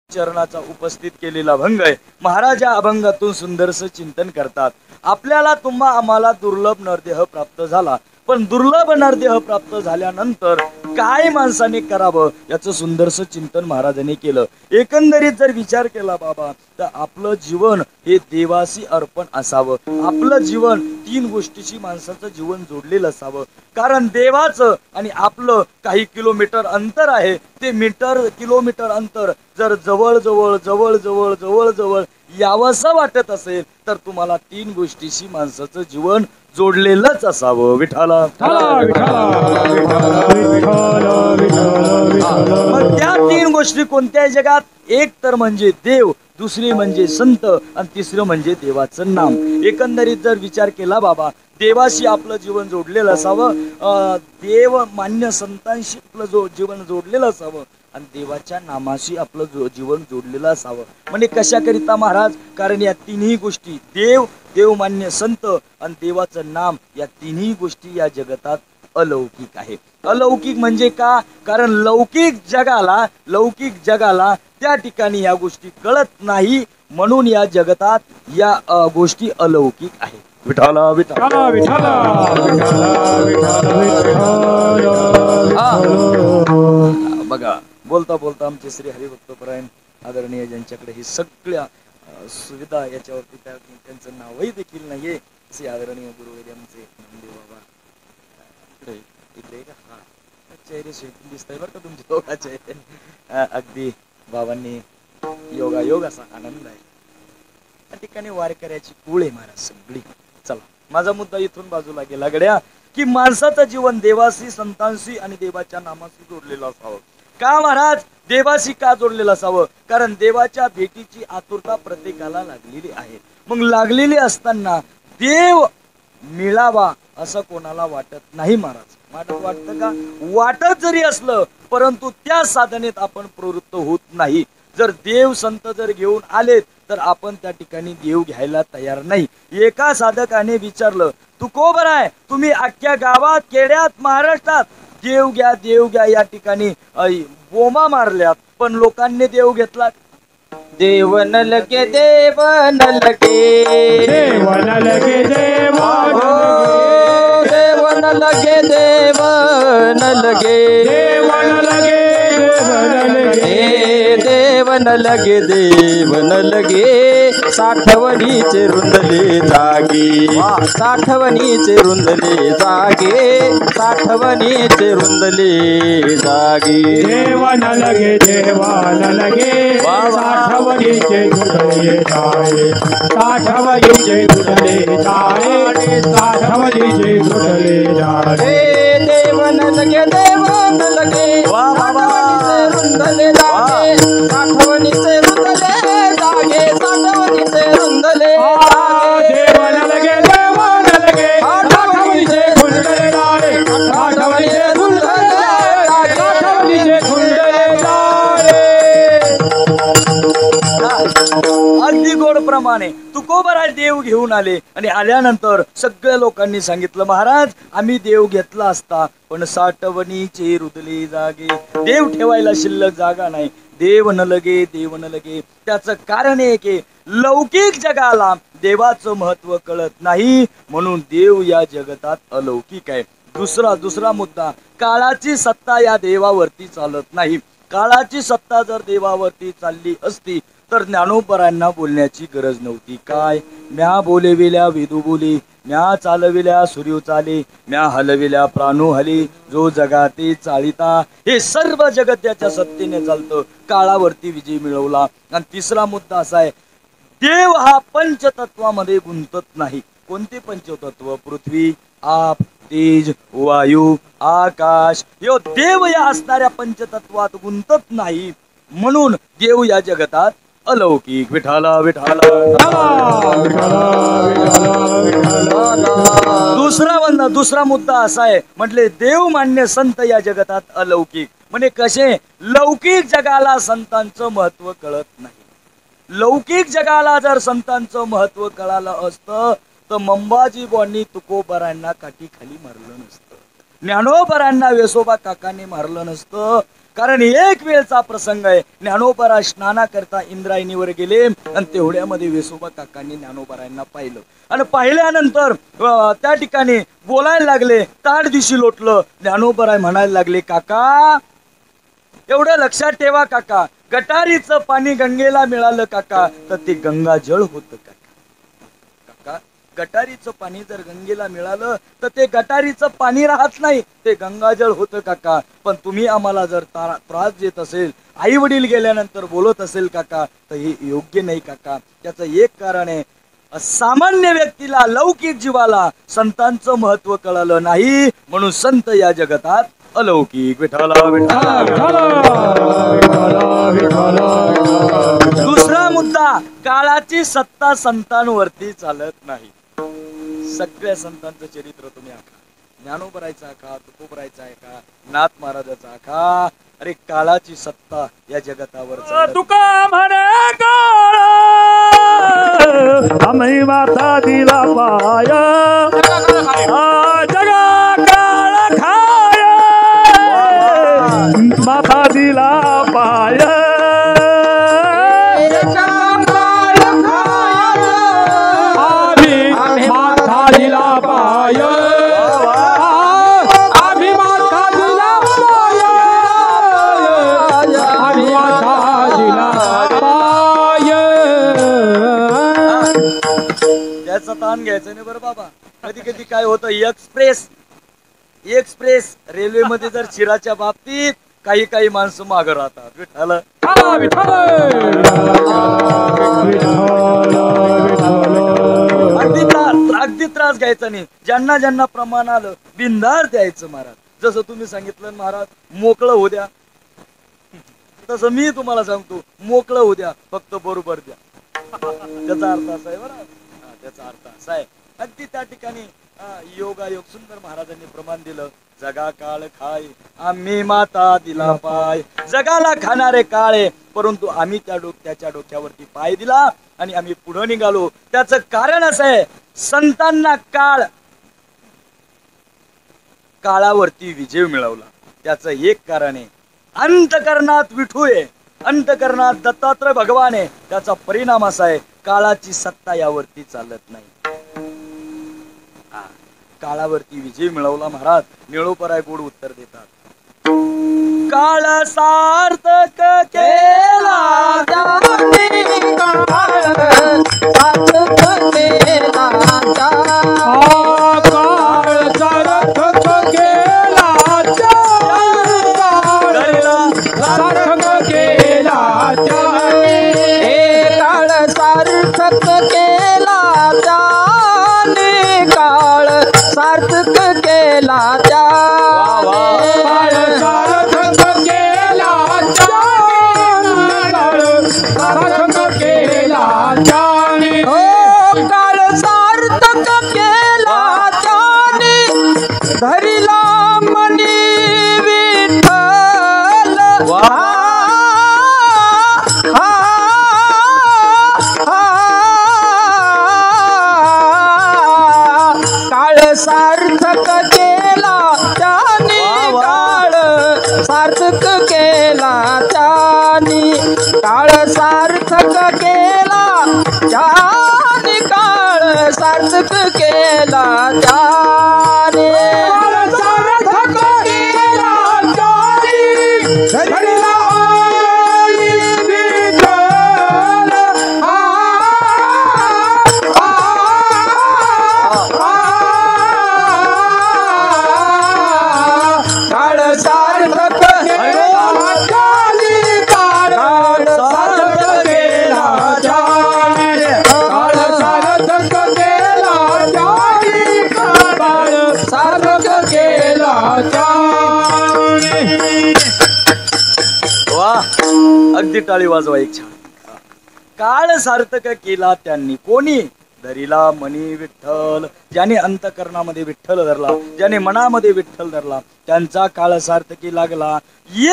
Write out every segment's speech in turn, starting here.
चरणाचा उपस्थित केलेला अभंग आहे। महाराज या अभंगातून सुंदरस चिंतन करतात। आपल्याला तुम्हा आम्हाला दुर्लभ नरदेह प्राप्त झाला, पण दुर्लभ नरदेह प्राप्त झाल्यानंतर काय माणसाने करावं याचं सुंदरस चिंतन महाराजांनी केलं। एकंदरीत जर विचार केला बाबा, तर आपलं जीवन हे देवासी अर्पण असावं। आपलं जीवन तीन गोष्टीशी माणसाचं जीवन जोडलेलं असावं। कारण देवाचं आणि आपलं काही किलोमीटर अंतर आहे, ते मीटर किलोमीटर अंतर जर जवळ जवळ जवळ जवळ जवळ जवळ यावंसं वाटत असेल, तर तुम्हाला तीन गोष्टीशी माणसाचं जीवन जोडलेलंच असावं। विठाला मग त्या तीन गोष्टी कोणत्या जगात? एक तर म्हणजे देव, दुसरी म्हणजे संत, आणि तिसरं म्हणजे देवाचं नाम। एकंदरीत जर विचार केला बाबा, देवाशी आपलं जीवन जोडलेलं असावं, देव मान्य संतांशी आपलं जीवन जोडलेलं असावं, आणि देवाच्या नामाशी आपलं जीवन जोडलेलं असावं। म्हणजे कशाकरिता महाराज? कारण या तिन्ही गोष्टी, देव, देवमान्य संत आणि देवाचं नाम, या तिन्ही गोष्टी या जगतात अलौकिक आहे। अलौकिक म्हणजे का? कारण लौकिक जगाला त्या ठिकाणी या गोष्टी कळत नाही, म्हणून या जगतात या गोष्टी अलौकिक आहेत। विठाला विठाला विठाला बघा, बोलता बोलता आमचे श्री हरिभक्तपरायण आदरणीय ज्यांच्याकडे ही सगळ्या सुविधा याच्यावरती त्यांचं नावही देखील नाहीये, असे आदरणीय गुरुवेद आमचे नामदेव बाबा इकडे का? हा, चेहरे शेकून दिसतंय बरं का तुमच्या दोघांचे। अगदी बाबांनी योगायोग असा आनंद आहे। त्या ठिकाणी वारकऱ्याची कुळ आहे महाराज सगळी। चला, माझा मुद्दा इथून बाजूला गेला गड्या, की माणसाचं जीवन देवाशी, संतांशी आणि देवाच्या नामाशी जोडलेलं असावं। का महाराज? देवाशी का जोडलेलं असावं? कारण देवाच्या भेटीची आतुरता प्रत्येकाला लागलेली आहे। मग लागलेली असताना देव मिळावा असं कोणाला वाटत नाही महाराज। वाटतं का? वाटत जरी असलं, परंतु त्या साधनेत आपण प्रवृत्त होत नाही। जर देव संत जर घेऊन आलेत, तर आपण त्या ठिकाणी देव घ्यायला तयार नाही। एका साधकाने विचारलं, तू को बरं आहे? तुम्ही अख्ख्या गावात, खेड्यात, महाराष्ट्रात देव घ्या देव घ्या या ठिकाणी बोमा मारल्यात, पण लोकांनी देव घेतला? देव न लगे देव न लगे, देव न लगे देव देव न लगे देव न लगे, देव न लगे देव न लगे देव न लगे, साठवणीचे रुंदले जागे, साठवणीचे रुंदले जागे, साठवणीचे रुंदले जागे। देव न लगे देव न लगे, साठवणीचे रुंदले जागे, साठवणीचे रुंदले जागे, साठवणीचे रुंदले जागे। देव न लगे देव न लगे, साठवणीचे रुंदले जागे, साठवणीचे रुंदले जागे, साठवणीचे रुंदले जागे। देव न लगे देव न लगे, साठवणीचे रुंदले जागे, साठवणीचे रुंदले जागे, साठवणीचे रुंदले जागे। अगदी गोड प्रमाणे तुकोबराज देव घेऊन आले, आणि आल्यानंतर सगळ्या लोकांनी सांगितलं, महाराज आम्ही देव घेतला असता, पण साठवणीचे रुदले जागे, देव ठेवायला शिल्लक जागा नाही। देव न लगे देव न लगे, त्याचं कारण एक आहे, लौकिक जगाला देवाचं महत्व कळत नाही, म्हणून देव या जगतात अलौकिक आहे। दुसरा मुद्दा, काळाची सत्ता या देवावरती चालत नाही। काळाची सत्ता जर देवावरती चालली असती, तर ज्ञानोबरांना बोलण्याची गरज नव्हती। काय? म्या बोलविल्या वेदू बोली, म्या चालविल्या सूर्य चाले, म्या हलविल्या प्राणू हली, जो जगाते चालिता, हे सर्व जगत त्याच्या सत्तेने चालतं। काळावरती विजय मिळवला। आणि तिसरा मुद्दा असा आहे, देव हा पंचतत्वामध्ये गुंतत नाही। कोणते पंचतत्व? पृथ्वी, आप, तेज, वायू, आकाश, यो देव या असणाऱ्या पंचतत्वात गुंतत नाही, म्हणून देव या जगतात अलौकिक। विठाला विठाला दुसरा मुद्दा असा आहे, म्हटले देव मान्य संत या जगतात अलौकिक। म्हणजे कसे? लौकिक जगाला संतांचं महत्व कळत नाही। लौकिक जगाला जर संतांचं महत्व कळालं असतं, तर मंबाजी बॉनी तुकोबरांना काठी खाली मारलं नसतं, ज्ञानोबरांना वेसोबा काकाने मारलं नसतं, कारण एक वेळचा प्रसंग आहे. ज्ञानोबा स्नाना करता इंद्रायणीवर गेले आणि तेवढ्यामध्ये वेसोबा काकांनी ज्ञानोबारायांना पाहिलं आणि पाहिल्यानंतर त्या ठिकाणी बोलायला लागले. ताट दिशी लोटलं. ज्ञानोबराय म्हणायला लागले, काका एवढं लक्षात ठेवा काका, गटारीचं पाणी गंगेला मिळालं काका तर ते गंगाजळ होतं काका. गटारीचं पाणी जर गंगेला मिळालं तर ते गटारीचं पाणी राहत नाही, ते गंगाजळ होतं काका. पण तुम्ही आम्हाला जर त्रास देत असेल, आई वडील गेल्यानंतर बोलत असेल काका, तर हे योग्य नाही काका. त्याचं एक कारण आहे, सामान्य व्यक्तीला लौकिक जीवाला संतांचं महत्व कळलं नाही म्हणून संत या जगतात अलौकिक. विठ्ठला विठ्ठला. दुसरा मुद्दा, काळाची सत्ता संतांवरती चालत नाही. सगळ्या संतांचं चरित्र तुम्ही आखा, ज्ञानोबरायचा आखा, तुकोबरायचा आखा, नाथ महाराजाचा आखा. अरे काळाची सत्ता या जगतावर चालत. तुका म्हणे काळ आम्ही माता दिला पाय, जगा काळ खाय माता दिला पाय. ताण घ्यायचं नाही बरं बाबा. कधी कधी काय होतं, एक्सप्रेस रेल्वे मध्ये जर चिराच्या बाबतीत काही माणसं मागं राहतात. विठ्ठल अगदी त्रास घ्यायचा नाही. ज्यांना ज्यांना प्रमाण आलं बिंदार द्यायचं महाराज. जसं तुम्ही सांगितलं महाराज, मोकळं होऊ द्या, तसं मी तुम्हाला सांगतो मोकळं होऊ द्या, फक्त बरोबर द्या. त्याचा अर्थ असा आहे बरं, त्याचा अर्थ असा आहे. अगदी त्या ठिकाणी योगायोग सुंदर महाराजांनी प्रमाण दिलं. जगा काळ खाय आम्ही माता दिला पाय. जगाला खाणारे काळे, परंतु आम्ही त्याच्या डोक्यावरती पाय दिला आणि आम्ही पुढे निघालो. त्याचं कारण असं आहे, संतांना काळावरती विजय मिळवला. त्याचं एक कारण आहे, अंतकरणात विठू आहे, अंतकरणात दत्तात्रय भगवान आहे. त्याचा परिणाम असा आहे, काळाची सत्ता यावरती चालत नाही. काळावरती विजय मिळवला महाराज. निळोपराय गोड उत्तर देतात. काळ सार्थक केला अगदी टाळी वाजवा. एक छान. काळ सार्थक केला त्यांनी कोणी? धरिला मनी विठ्ठल. ज्याने अंतकरणामध्ये विठ्ठल धरला, ज्याने मनामध्ये विठ्ठल धरला, त्यांचा काळ सार्थकी लागला.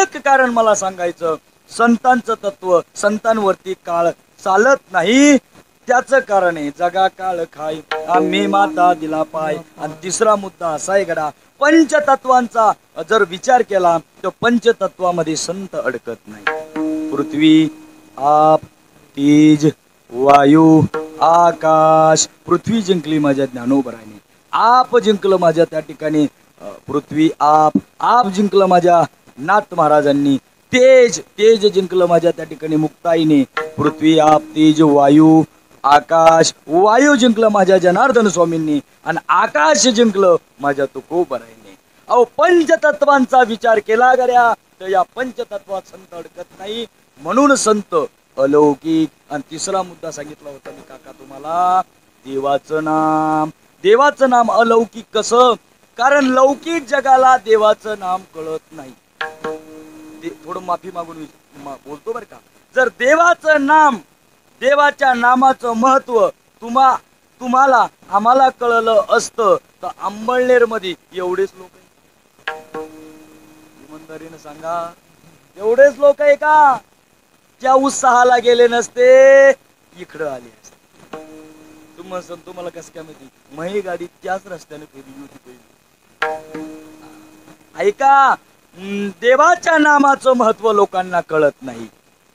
एक कारण मला सांगायचं, संतांचं तत्व, संतांवरती काळ चालत नाही. त्याचं कारण आहे जगा काळ खाय आम्ही माता दिला पाय. आणि तिसरा मुद्दा असा आहे गडा, पंचतत्वांचा जर विचार केला तर पंचतत्वामध्ये संत अडकत नाही. पृथ्वी, आप, तेज, वायू, आकाश. पृथ्वी जिंकली माझ्या ज्ञानोबराने, आप जिंकलं माझ्या त्या ठिकाणी पृथ्वी आप जिंकलं माझ्या नाथ महाराजांनी, तेज जिंकलं माझ्या त्या ठिकाणी मुक्ताईने. पृथ्वी, आप, तेज, वायू, आकाश. वायू जिंकलं माझ्या जनार्दन स्वामींनी आणि आकाश जिंकलं माझ्या तुकोबराने. अहो पंचतत्वांचा विचार केला गड्या तर या पंचतत्वात संत अडकत नाही, म्हणून संत अलौकिक. आणि तिसरा मुद्दा सांगितला होता मी काका तुम्हाला, देवाचं नाम अलौकिक. कसं? कारण लौकिक जगाला देवाचं नाम कळत नाही. थोडं माफी मागून बोलतो बरं का. जर देवाचं नाम, देवाच्या नामाचं महत्व तुम्हाला आम्हाला कळलं असतं तर अंबळनेर मध्ये एवढेच लोक आहे, इमानदारीनं सांगा, एवढेच लोक आहे का? त्या उत्साहाला गेले नसते, इकडं आले असते. तुम्हाला कसं काय माहिती? मही गाडी त्याच रस्त्याने फिरली होती पहिली. ऐका, देवाच्या नामाचं महत्व लोकांना कळत नाही.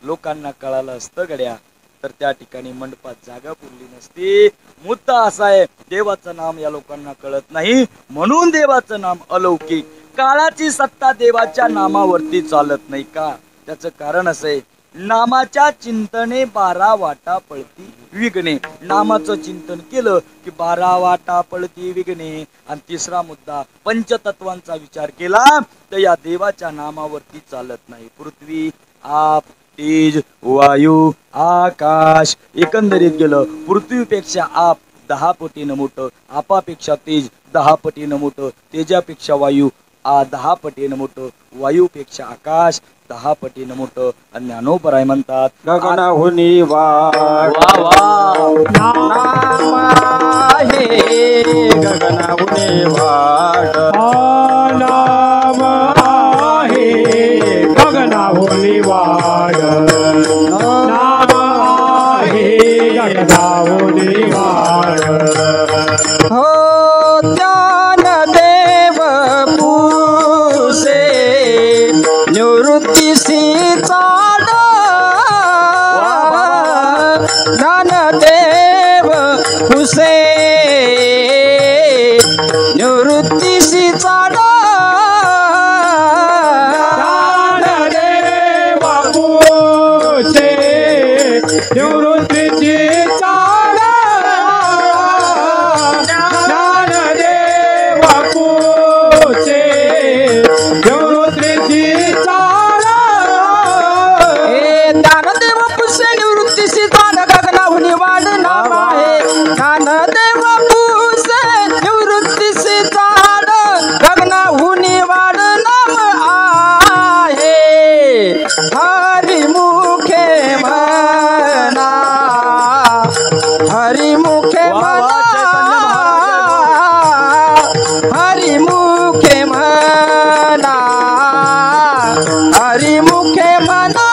लोकांना कळालं असतं गड्या तर त्या ठिकाणी मंडपात जागा पुरली नसती. मुद्दा असा आहे, देवाचं नाम या लोकांना कळत नाही, म्हणून देवाचं नाम अलौकिक. काळाची सत्ता देवाच्या नामावरती चालत नाही का? त्याचं कारण असं आहे, नामाच्या चिंतने 12 वाटा पळती विघ्ने. नामाचं चिंतन केलं की 12 वाटा पळती विघ्ने. आणि तिसरा मुद्दा, पंचतत्वांचा विचार केला तर या देवाच्या नामावरती चालत नाही. पृथ्वी, आप, तेज, वायू, आकाश. एकंदरीत गेलं, पृथ्वीपेक्षा आप 10 पटीनं मोठं, आपापेक्षा तेज 10 पटीनं मोठं, तेजापेक्षा वायू 10 पटीनं मोठं, वायूपेक्षा आकाश 10 पटीनं मोठं. आणि ज्ञानोबराय म्हणतात, गगनाहुनी वाढ नाम आहे, गगनाहुनी वाढ नाम आहे, गगनाहुनी वाढ. नाम आहे, गगनाहुनी वाढ. हो ज्ञानदेव पुसे निवृत्तीसी चाड. ज्ञानदेव पुसे निवृत्तीसी चाड. ज्ञानदेव पुसे निवृत्तीची चाल. ज्ञानदेव पुसे निवृत्तीची चाल. ज्ञानदेव पुसे निवृत्तीसी चाड, गगनाहुनी वाढ नाम आहे. ज्ञानदेव पुसे निवृत्तीसी चाड, गगनाहुनी वाढ नाम आहे. हरिमुखे म्हणा, हरिमुखे म्हणा, हरिमुखे म्हणा, हरिमुखे म्हणा.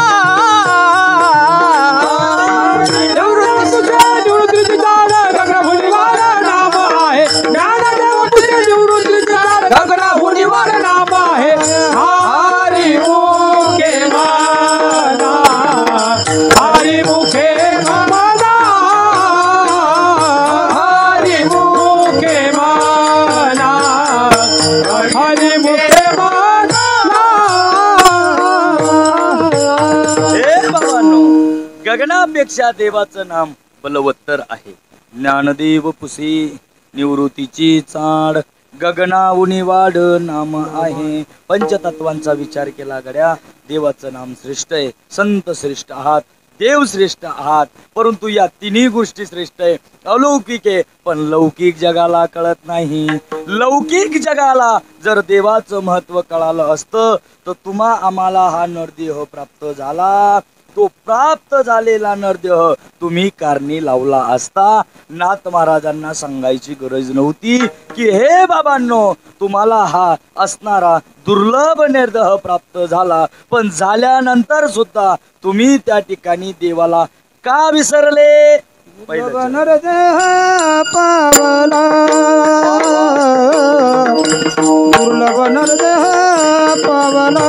निवृत्तीची चाल, गगनाहुनी वाढ नाम आहे. ज्ञानदेव पुसे निवृत्तीची चाल, गगनाहुनी वाढ नाम आहे. हरिमुखे म्हणा, हरिमुखे म्हणा, हरिमुखे म्हणा, हरिमुखे म्हणा. हे बाबांनो, गगनापेक्षा देवाचं नाम बलवत्तर आहे. ज्ञानदेव पुसे निवृत्तीची चाड, गगनाहुनी वाढ नाम आहे. पंचतत्वांचा विचार केला गड्या, देवाचं नाम श्रेष्ठ आहे. संत श्रेष्ठ आहात, देव श्रेष्ठ आहात, परंतु या तिन्ही गोष्टी श्रेष्ठ आहे. अलौकिक आहे पण लौकिक जगाला कळत नाही. लौकिक जगाला जर देवाचं महत्व कळालं असतं तर तुम्हा आम्हाला हा नरदेह प्राप्त झाला. तो प्राप्त झालेला नरदेह तुम्ही कारणी लावला असता. नाथ महाराजांना सांगायची गरज नव्हती की हे बाबांनो, तुम्हाला हा असणारा दुर्लभ नरदेह प्राप्त झाला, पण झाल्यानंतर सुद्धा तुम्ही त्या ठिकाणी देवाला का विसरले? पहिलं चरण. नरदेह पावला दुर्लभ नरदेह पावला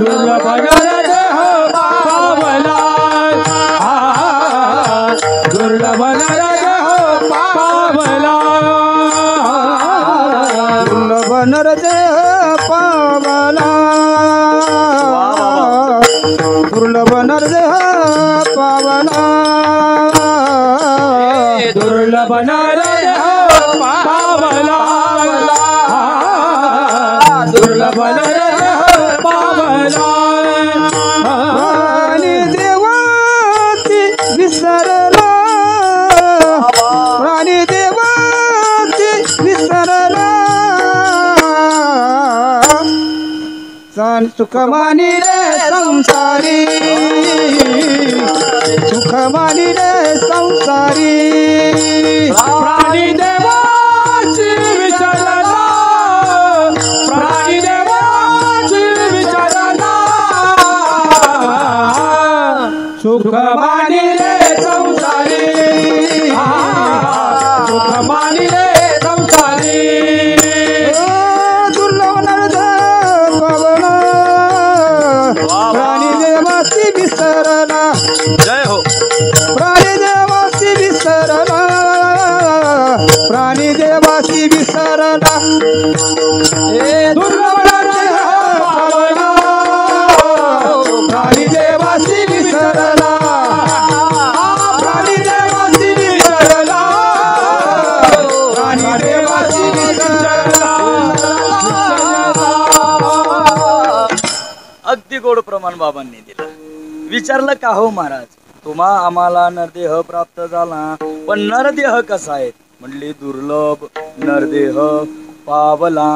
दुर्लभ नरदेह पावला दुर्लभ नरदेह पावला दुर्लभ नरदेह पावला दुर्लभ नरदेह पावला दुर्लभ नरदेह पावला दुर्लभ नरदेह पावला आणि देवाची विसरला आणि देवाची विसरला सुख मानी रे संसारी सुख मानी रे संसारी प्राणी देवाची विचारला प्राणी देवाची विचारला सुख मानी रे संसारी सुख मानी रे संसारी दुर्लभ नरदेह पावला प्राणी देवाची विसरला जय हो. प्राणी देवाची विसरला प्राणी देवाची विसरला दुर्लभ नरदेह पावला प्राणी देवाची विसरला प्राणी देवाची विसरला प्राणी देवाची विसरला अगदी गोड प्रमाण बाबांनी दिलं. विचारलं का हो महाराज, तुम्हा आम्हाला नरदेह प्राप्त झाला, पण नरदेह कसा आहे? म्हणली दुर्लभ नरदेह पावला.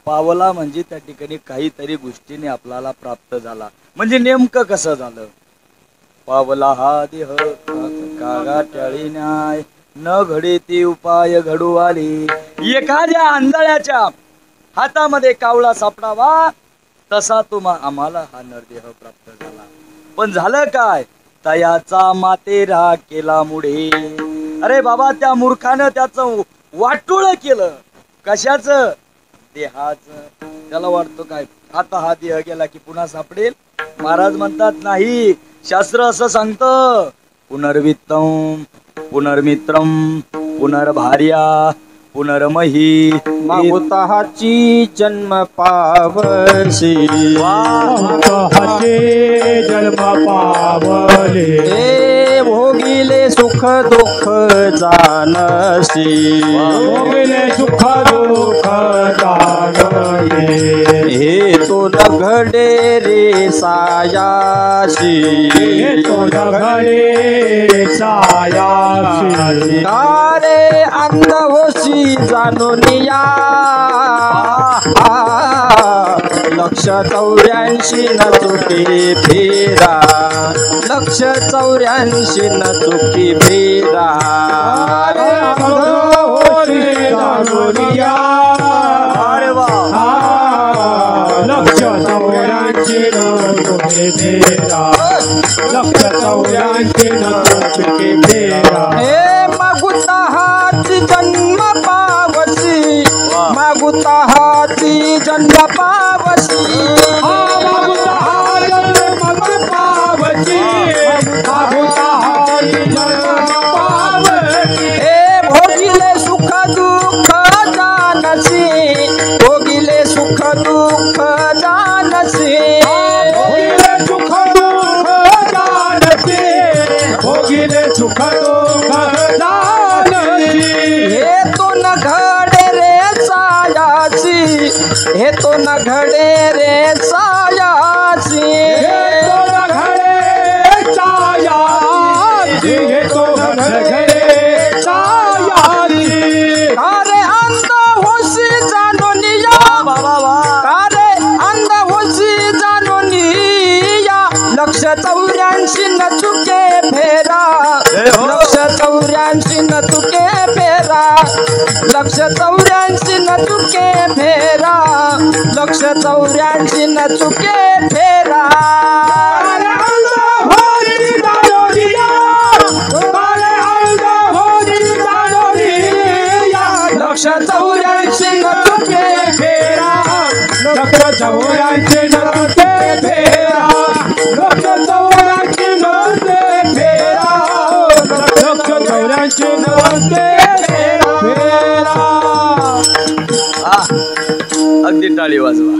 पावला म्हणजे त्या ठिकाणी काहीतरी गोष्टीने आपल्याला प्राप्त झाला. म्हणजे नेमकं कसं झालं? पावला हा देह कागा टळी न्याय न घडे ती उपाय घडू आली. एखाद्या आंधळ्याच्या हातामध्ये कावळा सापडावा तसा तुम्हा आम्हाला हा नरदेह प्राप्त झाला. पण झालं काय? तयाचा मातेरा केला मुढे. अरे बाबा, त्या मूर्खानं त्याचं वाटोळ केलं. कशाचं? देहाचं. त्याला वाटतो काय आता हा देह गेला की पुन्हा सापडेल. महाराज म्हणतात नाही, शास्त्र असं सांगतं, पुनर्वित्तम पुनर्मित्रम पुनर्भार्या पुनर्मही मागुताची जन्म पावसी हाचे जन्म पावले हे भोगिले सुख दुःख जानसी भोगिले सुख दुःख जाणले हे तो न घडे रे सायासी तो घडे सायासी कारे अंध होशी जाणून या लक्ष 84 न चुकी फेरा लक्ष 84 न चुकी फेरा अरे वा. लक्ष 84 न चुकी फेरा लक्ष 84 न चुकी फेरा हे मागुताहाची जन्म पावसी मागुताहाची जन्म पावसी हे भोगिले सुख दुःख जानसी भोगिले सुख दुःख जानसी सुख दुःख जानते भोगिले सुख दुःख जानते हे तो न घडे रे सायासी हे तो न घडे रे सायासी तो न घडे छाया हे तो न घडे छाया कारे अंध होशी जाणून या कारे अंध होशी जाणून या लक्ष 84 न चुके फेरा लक्ष 84 न चुके फेरा लक्ष 84 न चुके फेरा लक्ष 84 न चुके फेरा हरी म्हणते फेरा. अगदी टाळी वाजवा.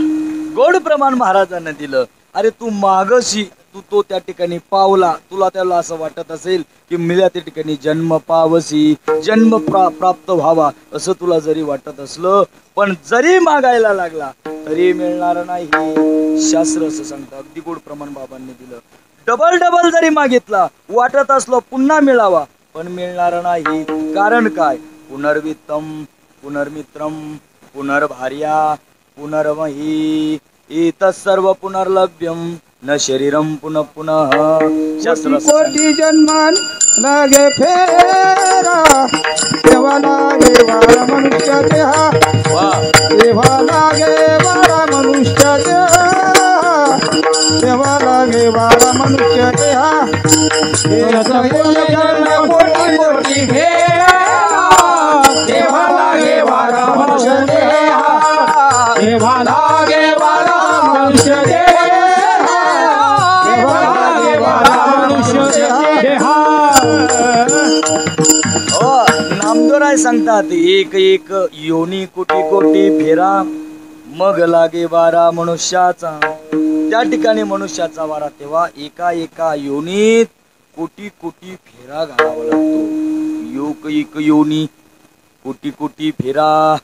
गोड प्रमाण महाराजांना दिलं. अरे तू मागशी तू तो त्या ठिकाणी पावला, तुला त्याला असं वाटत असेल की मिळ्या त्या ठिकाणी जन्म पावसी, जन्म प्राप्त व्हावा असं तुला जरी वाटत असलं, पण जरी मागायला लागला तरी मिळणार नाही. शास्त्र असं सांगतं. अगदी गोड प्रमाण बाबांनी दिलं. डबल डबल जरी मागितला, वाटत असलं पुन्हा मिळावा, पण मिळणार नाही. कारण काय? पुनर्वित्तम, पुनर्मित्रम, पुनर्भार्या, पुनर्मही, इतस्सर्व पुनर्लभ्यम न शरीरम पुनः पुनः. शास्त्र कोटी जन्मान लागे फेरा, तेव्हा लागे वारा मनुष्य देहा, तेव्हा लागे वारा मनुष्य देहा, तेव्हा लागे वारा मनुष्य देहा. कोटी कोटी फेरा, तेव्हा लागे वारा मनुष्य देहा, तेव्हा लागे वारा मनुष्य देहा, तेव्हा लागे वारा मनुष्य देहा. नामदोराय सांगतात एक एक योनी कोटी कोटी फेरा, मग लागे वारा मनुष्याचा. त्या ठिकाणी मनुष्याचा वारा तेव्हा एका एका योनीत कोटी कोटी फेरा घालावा लागतो. एक योनी कोटी कोटी फेरा,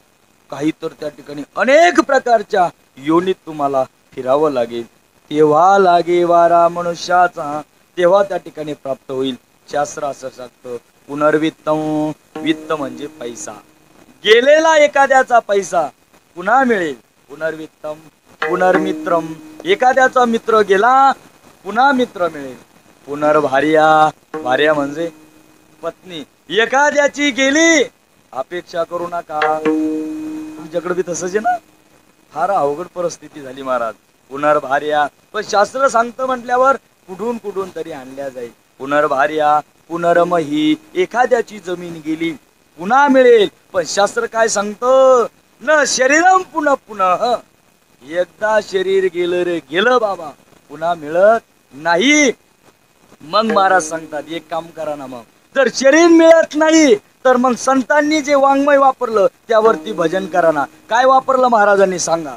काही तर त्या ठिकाणी अनेक प्रकारच्या योनीत तुम्हाला फिरावं लागेल. तेव्हा लागे वारा मनुष्याचा, तेव्हा त्या ठिकाणी प्राप्त होईल. शास्त्र असं सांगतं. पुनर्वित्तम, वित्त म्हणजे पैसा. गेलेला एखाद्याचा पैसा पुन्हा मिळेल. पुनर्वित्तम, पुनर्मित्रम, एखाद्याचा मित्र गेला पुन्हा मित्र मिळेल. पुनर्भार्या, भार्या म्हणजे पत्नी. एखाद्याची गेली अपेक्षा करू नका. तुमच्याकडे बी तसंच आहे ना. फार अवघड परिस्थिती झाली महाराज. पुनर्भार्या, पण शास्त्र सांगतं म्हटल्यावर कुठून कुठून तरी आणल्या जाईल. पुनर्भार्या, पुनर्मही, एखाद्याची जमीन गेली पुन्हा मिळेल. पण शास्त्र काय सांगतं? न शरीरम पुनः पुनः. एकदा शरीर गेलं रे गेलं बाबा, पुन्हा मिळत नाही. मग महाराज सांगतात एक काम करा ना, मग जर शरीर मिळत नाही तर मग संतांनी जे वाङ्मय वापरलं त्यावरती भजन करा ना. काय वापरलं महाराजांनी सांगा?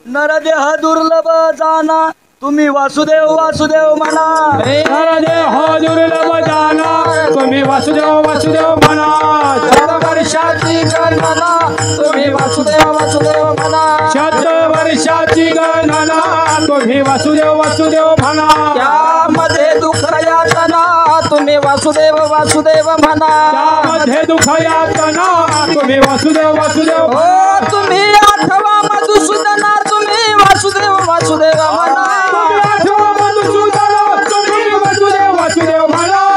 नरदेह दुर्लभ जाना, तुम्ही वासुदेव वासुदेव म्हणा. नरदेह दुर्लभ जाना, तुम्ही वासुदेव वासुदेव म्हणा. शतवर्षाची गणना, तुम्ही वासुदेव वासुदेव म्हणा. शतवर्षाची गणना, तुम्ही वासुदेव वासुदेव म्हणा. त्यामध्ये दुःख यातना, तुम्ही वासुदेव वासुदेव म्हणा. त्यामध्ये दुःख यातना, तुम्ही वासुदेव वासुदेव हो तुम्ही आठवा मधुसूदना, तुम्ही वासुदेव वासुदेव म्हणा.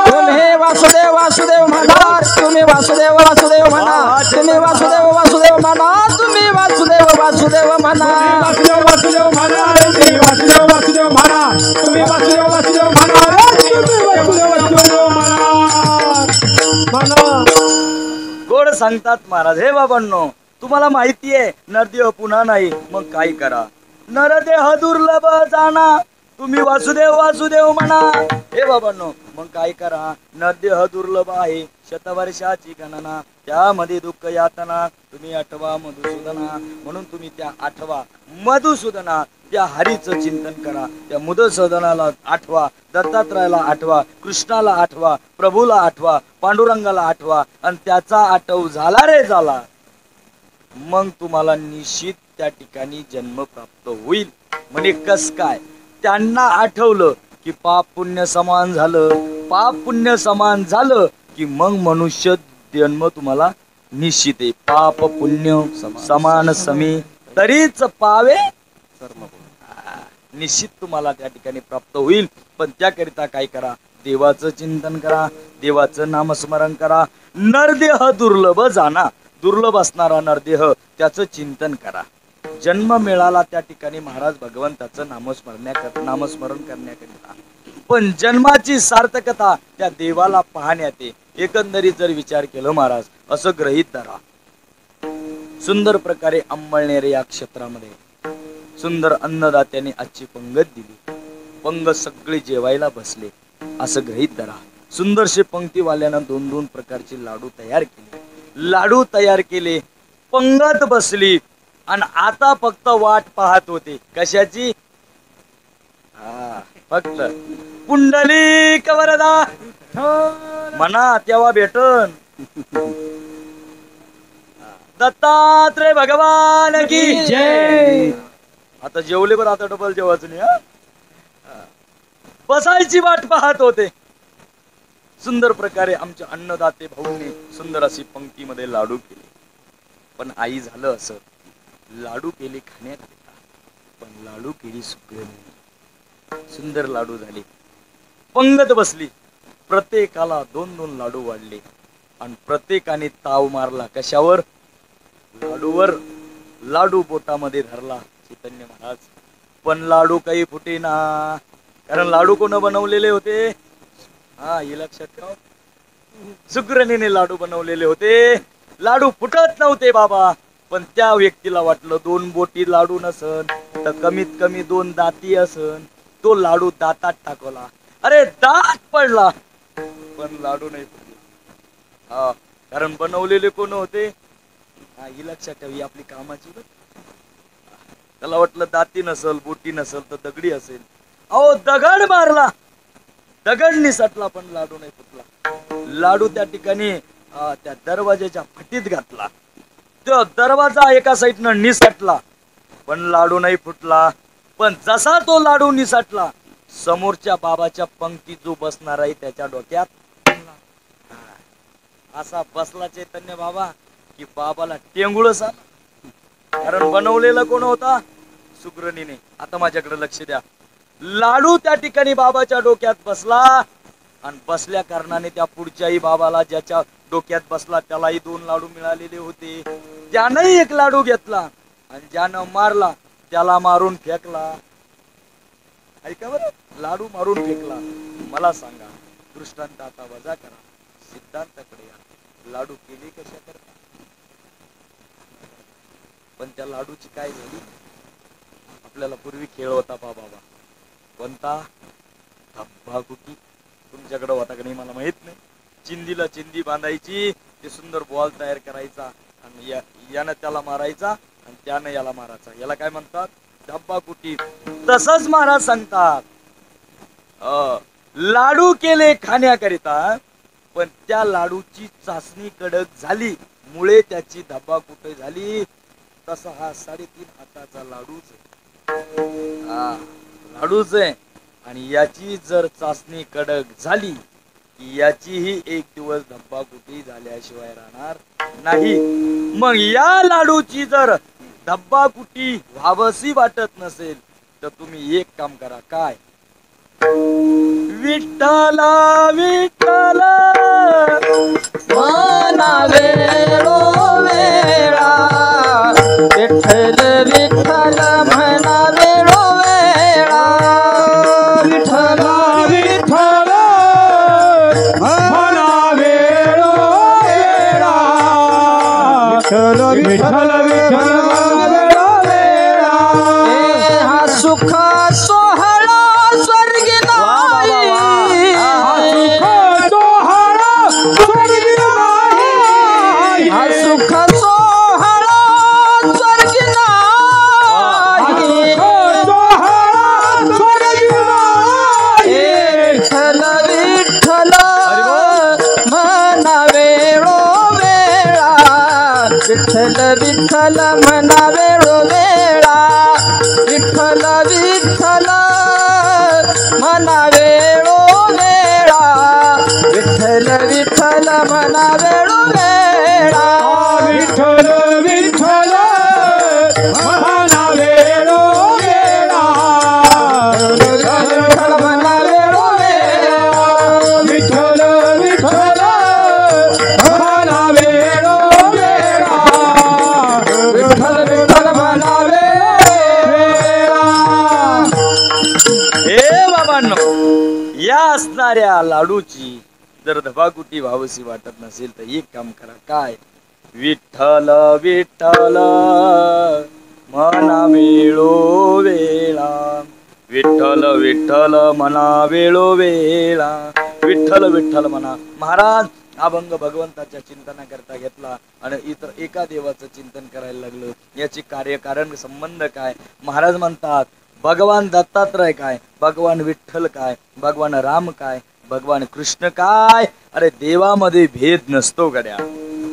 तुम्ही वासुदेव वासुदेव म्हणा, तुम्ही वासुदेव वासुदेव म्हणा, तुम्ही वासुदेव वासुदेव म्हणा, तुम्ही वासुदेव वासुदेव म्हणा. वासुदेव वासुदेव म्हणा, तुम्ही वासुदेव वासुदेव म्हणा, तुम्ही वासुदेव वासुदेव म्हणा, वासुदेव वासुदेव म्हणा. गोड सांगतात महाराज. हे बाबांनो, तुम्हाला माहिती आहे नरदेह पुन्हा नाही, मग काय करा? नरदेह दुर्लभ जाना, तुम्ही वासुदेव वासुदेव म्हणा. हे बाबांनो, मग काय करा? नरदेह दुर्लभ आहे, शतवर्षाची गणना, त्यामध्ये दुःख यातना, तुम्ही आठवा मधुसूदना. म्हणून तुम्ही त्या आठवा मधुसूदना त्या हरीचं चिंतन करा. त्या मधुसूदनाला आठवा, दत्तात्रयाला आठवा, कृष्णाला आठवा, प्रभूला आठवा, पांडुरंगाला आठवा. आणि त्याचा आठव झाला रे झाला, मग तुम्हाला निश्चित त्या ठिकाणी जन्म प्राप्त होईल. म्हणजे कस काय? त्यांना आठवलं की पाप पुण्य समान झालं. पाप पुण्य समान झालं की मग मनुष्य जन्म तुम्हाला निश्चित आहे. पाप पुण्य समान समी तरीच पावे, निश्चित तुम्हाला त्या ठिकाणी प्राप्त होईल. पण त्याकरिता काय करा? देवाचं चिंतन करा, देवाचं नामस्मरण करा. नरदेह दुर्लभ जाना, दुर्लभ असणारा नरदेह त्याचं चिंतन करा. जन्म मिळाला त्या ठिकाणी महाराज भगवंताचं नामस्मरण करण्याकरिता. पण जन्माची सार्थकता त्या देवाला पाहण्यात येते. एकंदरीत जर विचार केलं महाराज, असं गृहीत धरा. सुंदर प्रकारे अंमळनेर या क्षेत्रामध्ये सुंदर अन्नदात्याने आजची पंगत दिली. पंगत सगळे जेवायला बसले असं गृहीत धरा. सुंदरशे पंक्तीवाल्यानं 2-2 प्रकारचे लाडू तयार केले. लाडू तयार केले, पंगत बसली आणि आता फक्त वाट पाहत होते. कशाची? फक्त पुंडलिक वरदा म्हणा तेव्हा भेटन. दत्तात्रय भगवान की जय. आता जेवले बरं, आता डबल जेवायचं नाही. बसायची वाट पाहत होते. सुंदर प्रकारे आमच्या अन्नदाते भाऊंनी सुंदर अशी पंक्तीमध्ये लाडू केले. पण आई झालं असं, लाडू केले खाण्याकरिता, पण लाडू केली सुकळणी. सुंदर लाडू झाले, पंगत बसली, प्रत्येकाला 2-2 लाडू वाढले आणि प्रत्येकाने ताव मारला. कशावर? लाडूवर. लाडू बोटामध्ये धरला चैतन्य महाराज, पण लाडू काही फुटेना. कारण लाडू कोण बनवलेले होते? हे लक्षात ठेवा, सुग्रणीने लाडू बनवलेले होते. लाडू फुटत नव्हते बाबा. पण त्या व्यक्तीला वाटलं 2 बोटी लाडू नसन तर कमीत कमी 2 दाती असन. तो लाडू दातात टाकवला, अरे दात पडला, पण लाडू नाही फुटला. कारण बनवलेले कोण होते? ही लक्षात ठेवी, आपली कामाची. त्याला वाटलं दाती नसल, बोटी नसल तर दगडी असेल. अहो दगड मारला, दगड निसटला, पण लाडू नाही फुटला. लाडू त्या ठिकाणी त्या दरवाजाच्या फटीत घातला. तो दरवाजा एका साईडनं निसटला, पण लाडू नाही फुटला. पण जसा तो लाडू निसटला, समोरच्या बाबाच्या पंक्तीत जो बसणार आहे त्याच्या डोक्यात असा बसला चैतन्य बाबा की बाबाला टेंगुळच आलं. कारण बनवलेला कोण होता? सुग्रणीने. आता माझ्याकडे लक्ष द्या. लाडू त्या ठिकाणी बाबाच्या डोक्यात बसला आणि बसल्या कारणाने त्या पुढच्याही बाबाला, ज्याच्या डोक्यात बसला त्यालाही 2 लाडू मिळालेले होते. त्यानंही 1 लाडू घेतला आणि ज्यानं मारला त्याला मारून फेकला. ऐका बरं, लाडू मारून फेकला. मला सांगा, दृष्टांत आता वजा करा, सिद्धांताकडे या. लाडू केले कशा करता? पण त्या लाडूची काय झाली? आपल्याला पूर्वी खेळ होता बाबा, कोणता? धब्बाकुटी. तुमच्याकडे होता का नाही मला माहित नाही. चिंदीला चिंदी बांधायची, ते सुंदर बॉल तयार करायचा आणि यानं त्याला मारायचा आणि त्यानं याला मारायचा. याला काय म्हणतात? धब्बाकुटी. तसंच महाराज सांगतात, लाडू केले खाण्याकरिता, पण त्या लाडूची चाचणी कडक झाली, मुळे त्याची धब्बाकुटी झाली. तसा हा 3.5 हाताचा लाडूच आहे. आणि याची जर चाचणी कडक झाली की याचीही 1 दिवस धब्बाकुटी झाल्याशिवाय राहणार नाही. मग या लाडूची जर धब्बाकुटी व्हावसी वाटत नसेल तर तुम्ही एक काम करा. काय? विठ्ठला विठ्ठला म्हणावे वेळा, विठ्ठल विठ्ठल म्हणावे वेळा, विठ्ठल विठ्ठल म्हणावे वेळा, विठ्ठल विठ्ठल वेळा. हा सुख सोहळा स्वर्गी नाही, हा सुख सोहळा स्वर्गी नाही, विठ्ठल विठ्ठल म्हणावे वेळा, विठ्ठल विठ्ठल म्हणावे वेळा, विठ्ठल विठ्ठल म्हणावे वेळा, विठ्ठल विठ्ठल म्हणावे वेळा, विठ्ठल विठ्ठल म्हणावे वेळा, विठ्ठल म्हणावे वेळा, विठ्ठल विठ्ठल म्हणावे वेळा, विठ्ठल विठ्ठल म्हणावे वेळा. हे बाबांनो, या असणाऱ्या लाडूची जर धबाकुटी व्हावसी वाटत नसेल तर एक काम करा. काय? विठ्ठल विठ्ठल म्हणा वेळोवेळा, विठ्ठल विठ्ठल म्हणा वेळोवेळा. विठ्ठल विठ्ठल म्हणा. महाराज अभंग भगवंताच्या चिंतना करता घेतला आणि इतर एका देवाचं चिंतन करायला लागलं. याची कार्यकारण संबंध काय? महाराज म्हणतात भगवान दत्तात्रय काय, भगवान विठ्ठल काय, भगवान राम काय, भगवान कृष्ण काय. अरे देवामध्ये भेद नसतो गड्या.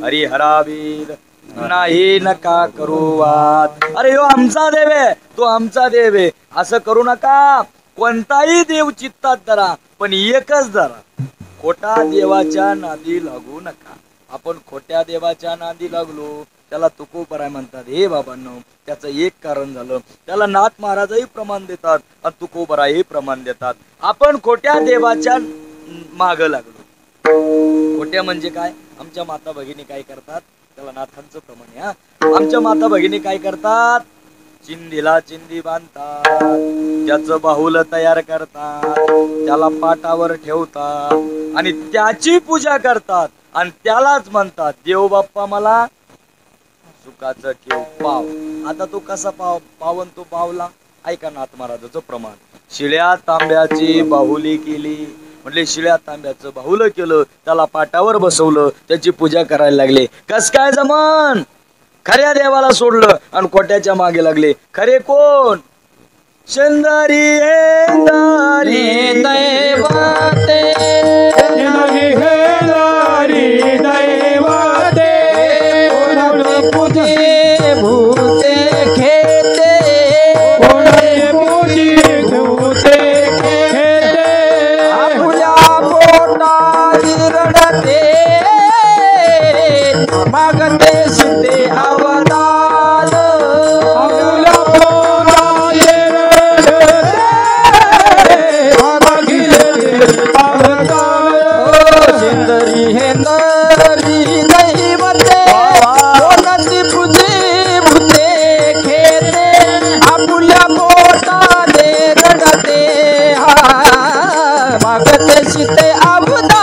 हरिहरावीर नाही नका करू वाद. अरे यो आमचा देव आहे, तो आमचा देव आहे असं करू नका. कोणताही देव चित्तात धरा, पण एकच धरा. खोटा देवाच्या नादी लागू नका. आपण खोट्या देवाच्या नादी लागलो त्याला तुकोबराय म्हणतात. हे बाबांनो, त्याचं एक कारण झालं, त्याला नाथ महाराजही प्रमाण देतात आणि तुकोबराही प्रमाण देतात. आपण खोट्या देवाच्या माग लागलो. खोट्या म्हणजे काय? आमच्या माता भगिनी काय करतात, त्याला नाथांचं प्रमाण आहे हा. आमच्या माता भगिनी काय करतात, चिंधीला चिंधी बांधतात, त्याचं बाहुल तयार करतात, त्याला पाटावर ठेवतात आणि त्याची पूजा करतात आणि त्यालाच म्हणतात देव बाप्पा मला सुखाचं ठेव पाव. आता तो कसा पावन तो पावला? ऐका नाथ महाराजाचं प्रमाण. शिळ्या तांब्याची बाहुली केली, म्हटले शिळ्या तांब्याचं बाहुलं केलं, त्याला पाटावर बसवलं, त्याची पूजा करायला लागले. कस काय जमन? खऱ्या देवाला सोडलं आणि खोट्याच्या मागे लागले. खरे कोण? शेंदारी हेंदारी दैवते पूजे भूते खेते आपुल्या पोटाची रडते मागते सीते अवतार. शेंदरी हेंदरी दैवते कोणती पूजे भूते खेते आपुल्या पोटाने रडते मागते सीते अवतार.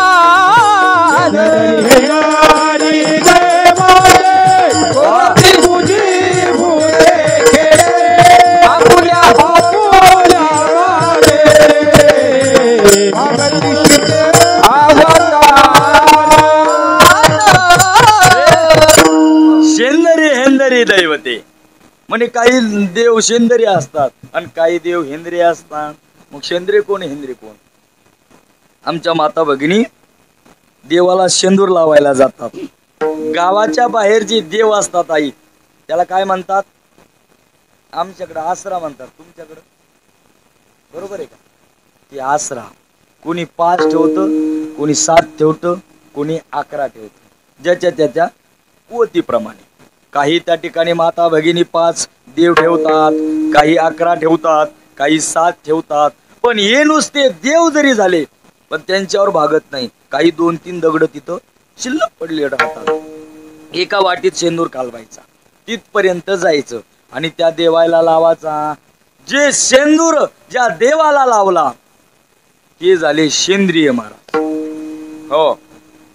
शेंदरी हेंदरी दैवते म्हणजे काही देव शेंदरी असतात आणि काही देव हेंद्रे असतात. मग शेंद्रे कोण हेंद्रे कोण? आमच्या माता भगिनी देवाला शेंदूर लावायला जातात. गावाच्या बाहेर जे देव असतात आई त्याला काय म्हणतात? आमच्याकडे आसरा म्हणतात, तुमच्याकडे बरोबर आहे का? ती आसरा कोणी 5 ठेवतं, कोणी 7 ठेवतं, कोणी 11 ठेवतं, ज्याच्या त्याच्या कुवतीप्रमाणे. काही त्या ठिकाणी माता भगिनी 5 देव ठेवतात, काही 11 ठेवतात, काही 7 ठेवतात. पण हे नुसते देव जरी झाले पण त्यांच्यावर भागत नाही. काही 2-3 दगड तिथं शिल्लक पडले राहतात. एका वाटीत शेंदूर कालवायचा, तिथपर्यंत जायचं आणि त्या देवाला लावायचा. जे शेंदूर ज्या देवाला लावला ते झाले शेंद्रीय महाराज. हो.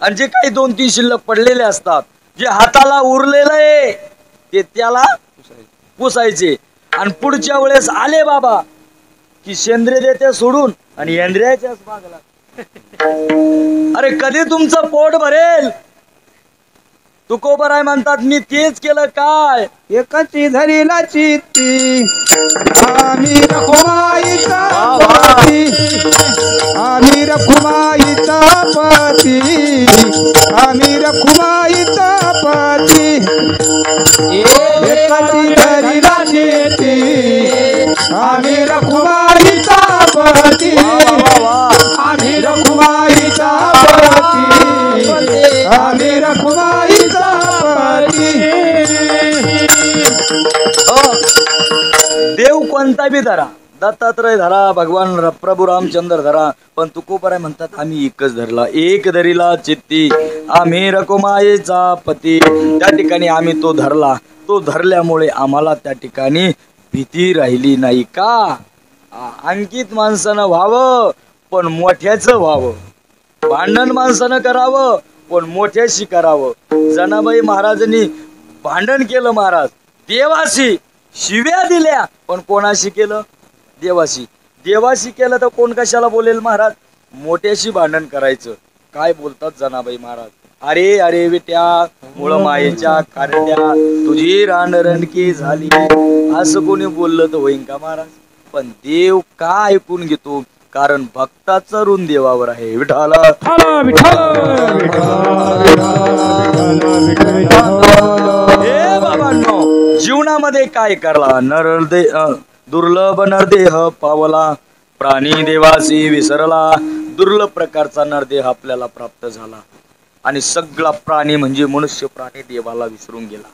आणि जे काही 2-3 शिल्लक पडलेले असतात, जे हाताला उरलेलं आहे ते त्याला पुसायचे. आणि पुढच्या वेळेस आले बाबा की शेंद्रे देते सोडून आणि हेंद्र्याच्याच मागला. अरे कधी तुमचं पोट भरेल? तुकोबराय म्हणतात मी तेच केलं. काय? एकची धरीला चित्ती आम्ही रखुमाईचा पती, आम्ही रखुमाईचा पती, आम्ही रखुमाईचा पती. एकची धरीला चित्ती आम्ही रखुमाईचा पती, आम्ही रखुमाईचा पती, आम्ही रखुमाईचा पती. देव कोणता बी धरा, दत्तात्रय धरा, भगवान प्रभू रामचंद्र धरा, पण तुकोबराय म्हणतात आम्ही एकच धरला. एक धरीला चित्ती आम्ही रखुमाईचा पती. त्या ठिकाणी आम्ही तो धरला. तो धरल्यामुळे आम्हाला त्या ठिकाणी भीती राहिली नाही. का? अंकित माणसानं व्हावं पण मोठ्याचं व्हावं. भांडण माणसानं करावं पण मोठ्याशी करावं. जनाबाई महाराजांनी भांडण केलं महाराज देवाशी, शिव्या दिल्या, पण कोणाशी केलं? देवाशी. देवाशी केलं तर कोण कशाला बोलेल महाराज? मोठ्याशी भांडण करायचं. काय बोलतात जनाबाई महाराज, अरे अरे विट्या मुळ मायेच्या कारट्या तुझी रानरणकी झाली. असं कोणी बोललं तर होईन का महाराज? पण देव का ऐकून घेतो? कारण भक्ताचा ऋण देवावर आहे. विठाला हे बाबांनो, जीवनामध्ये काय करला? दुर्लभ नरदेह पावला, प्राणी देवासी विसरला. दुर्लभ प्रकारचा नरदेह आपल्याला प्राप्त झाला आणि सगळा प्राणी म्हणजे मनुष्य प्राणी देवाला विसरून गेला.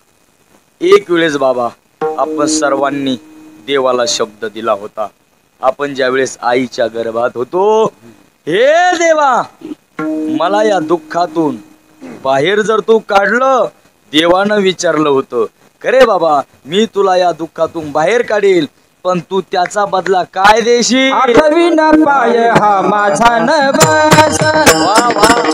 एक वेळेस बाबा आपण सर्वांनी देवाला शब्द दिला होता. आपण ज्या वेळेस आईच्या गर्भात होतो, हे देवा मला या दुःखातून बाहेर जर तू काढलं, देवानं विचारलं होतं, खरे बाबा मी तुला या दुःखातून बाहेर काढेल, पण तू त्याचा बदला काय देशील? आठवी न पाय हा माझा नवस,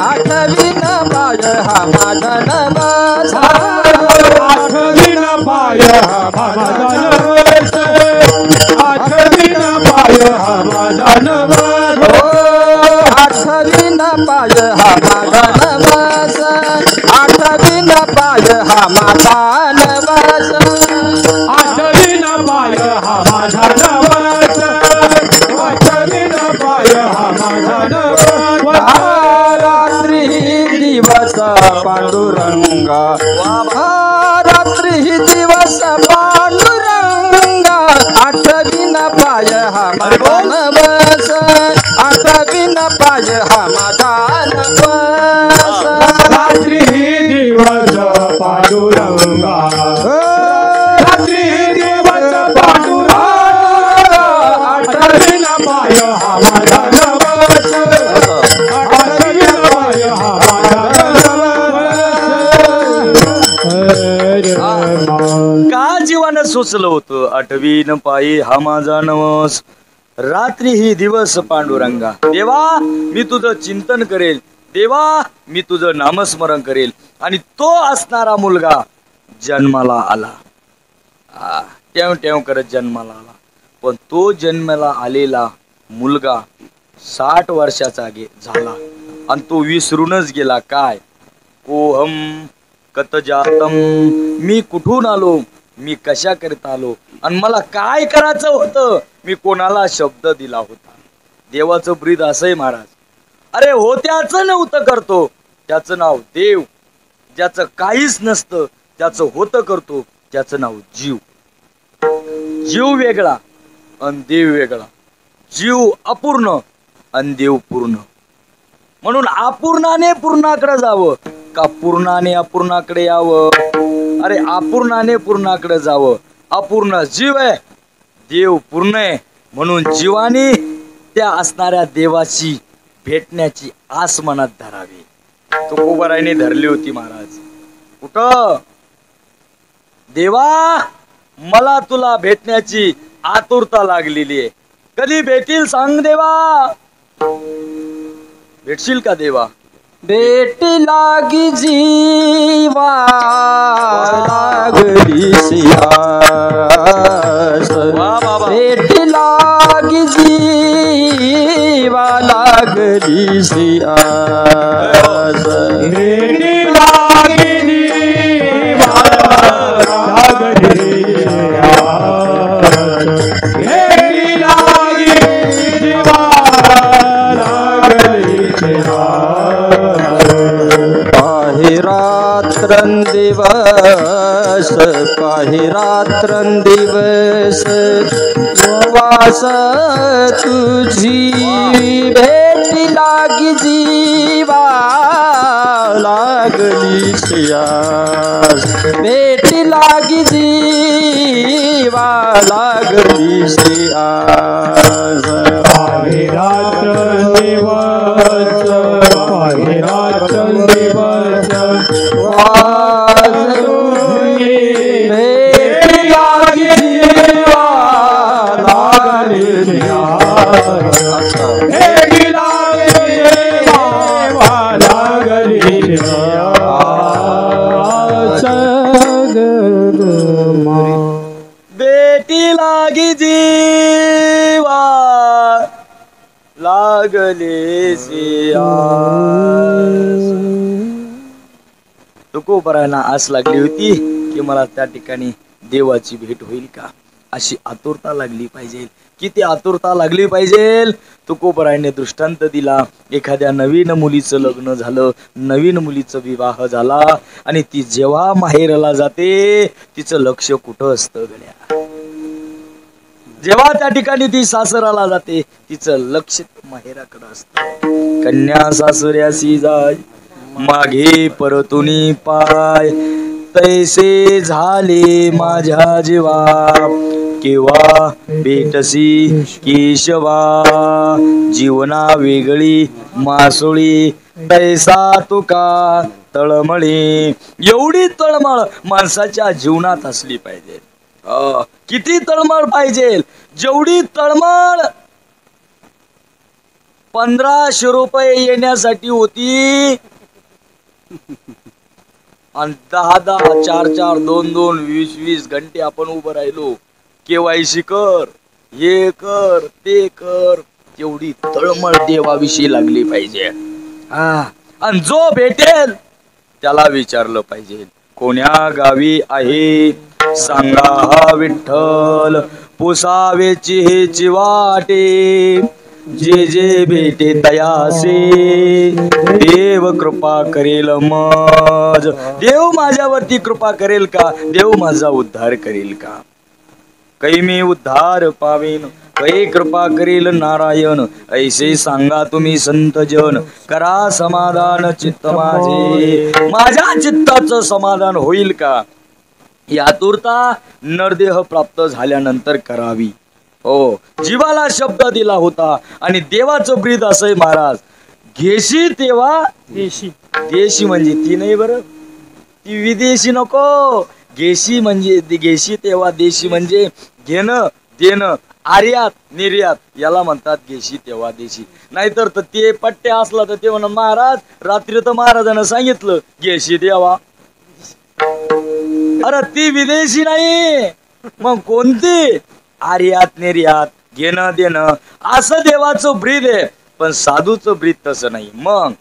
आठवी न पाय हा माझा नवस, आठवी न पाय हा माझा नवस, आठवी न पाय हा माझा नवस, आठवी न पाय हा माझा नवस, आठवी न पाय हा माझा नवस, आठवी न पाय हा माझा नवस, आठवी न पाय हा माझा नवस. रात्री दिवस पांडुरंगा, रात्री दिवस पांडुरंगा, आठवी न पाय हा माझा नवस, आठवी न पाय हा माझा नवस, रात्री दिवस पांडुरंगा, रात्री दिवस पांडुरंगा, आठवी न पाय हा माझा नवस, आठवी न पाय हा माझा नवस. का जीवानं सोचलं होतं? आठवी न पायी हा माझा नवस, रात्री ही दिवस पांडुरंगा. देवा मी तुझं चिंतन करेल, देवा मी तुझं नामस्मरण करेल. आणि तो असणारा मुलगा जन्माला आला. टेव टेव करत जन्माला आला. पण तो जन्माला आलेला मुलगा 60 वर्षाचा झाला आणि तो विसरूनच गेला. काय? कोहम कत जातम, मी कुठून आलो, मी कशा करता आलो आणि मला काय करायचं होतं, मी कोणाला शब्द दिला होता. देवाचं ब्रीद असंय महाराज. अरे होत्याचं नव्हतं करतो, त्याचं नाव देव. ज्याचं काहीच नसतं त्याचं होतं करतो, त्याचं नाव जीव. जीव वेगळा आणि देव वेगळा. जीव अपूर्ण आणि देव पूर्ण. म्हणून अपूर्णाने पूर्णाकडे जावं का पूर्णाने अपूर्णाकडे यावं? अरे अपूर्णाने पूर्णाकडे जावं. अपूर्ण जीव आहे, देव पूर्ण आहे. म्हणून जीवाने त्या असणाऱ्या देवाची भेटण्याची आस मनात धरावी. तुकोबारायने धरली होती महाराज. कुठं? देवा मला तुला भेटण्याची आतुरता लागलेली आहे. कधी भेटील सांग देवा. भेटशील का देवा? बेटी लागी जीवा लागली सियास, बेटी लागी जीवा लागली सियास, बेटी लागी जीवा लागली सियास, बेटी लागी जीवा लागली सियास. पाहि रात्रं दिवस, पाहि रात्रं दिवस, वास तुझी भेटी लागी जीवा लागली सियास, भेटी लागी जीवा लागली सियास. पाहि रात्रं दिवस, पाहि रात्रं दिवस, वास तुझी भेटी लागी जीवा लागली सियास, बेटी लागी जीवा लागली सियास. बेटी लागी जीवा लागले आस. तुकोबरायांना आस लागली होती की मला त्या ठिकाणी देवाची भेट होईल का, अशी आतुरता लागली पाहिजे. किती आतुरता लागली पाहिजे. तुकोबरायाने दृष्टांत दिला. एखाद्या नवीन मुलीचं लग्न झालं, नवीन मुलीचा विवाह झाला आणि ती जेव्हा माहेरला जाते तिचं लक्ष कुठं असतं गड्या. जेव्हा त्या ठिकाणी ती सासराला जाते तिचं लक्ष माहेराकडे असतं. कन्या सासऱ्यासी जाय मागे परतुनी पाय, तैसे झाले माझ्या जीवा केव्हा भेटसी केशवा. जीवना वेगळी मासोळी तैसा तुका तळमळी. एवढी तळमळ माणसाच्या जीवनात असली पाहिजे. किती तळमळ पाहिजे. जेवढी तळमळ 1500 रुपये येण्यासाठी होती आणि 10-10, 4-4, 2-2, 20-20 घंटे आपण उभं राहिलो. KYC कर, हे कर, ते कर. तेवढी तळमळ देवाविषयी लागली पाहिजे. आणि जो भेटेल त्याला विचारलं पाहिजे, कोण्या गावी आहे सांगा हा विठ्ठल, पुसावेची हेची वाटे. जे जे भेटे तयासे देव कृपा करेल मज. देव माझ्यावरती कृपा करेल का, देव माझा उद्धार करेल का. कै मी उद्धार पावेन, कै कृपा करेल नारायण. ऐसे सांगा तुम्ही संत जन, करा समाधान चित्त माझे. माझ्या चित्ताचं समाधान होईल का, ही आतुरता नरदेह प्राप्त झाल्यानंतर करावी. हो, जीवाला शब्द दिला होता आणि देवाचं ब्रीद असंय महाराज, घेशी तेव्हा देशी. देशी म्हणजे ती नाही बरं, ती विदेशी नको. घेशी म्हणजे घेशी तेव्हा देशी म्हणजे घेणं देणं, आर्यात निर्यात याला म्हणतात घेशी तेव्हा देशी. नाहीतर ते पट्टे असला तर ते म्हणा महाराज रात्री तर महाराजांना सांगितलं घेशी देवा. अरे ती विदेशी नाही, मग कोणती, आर्यात निर्यात घेणं देणं असं देवाचं ब्रीद आहे. पण साधूचं ब्रीद तसं नाही. मग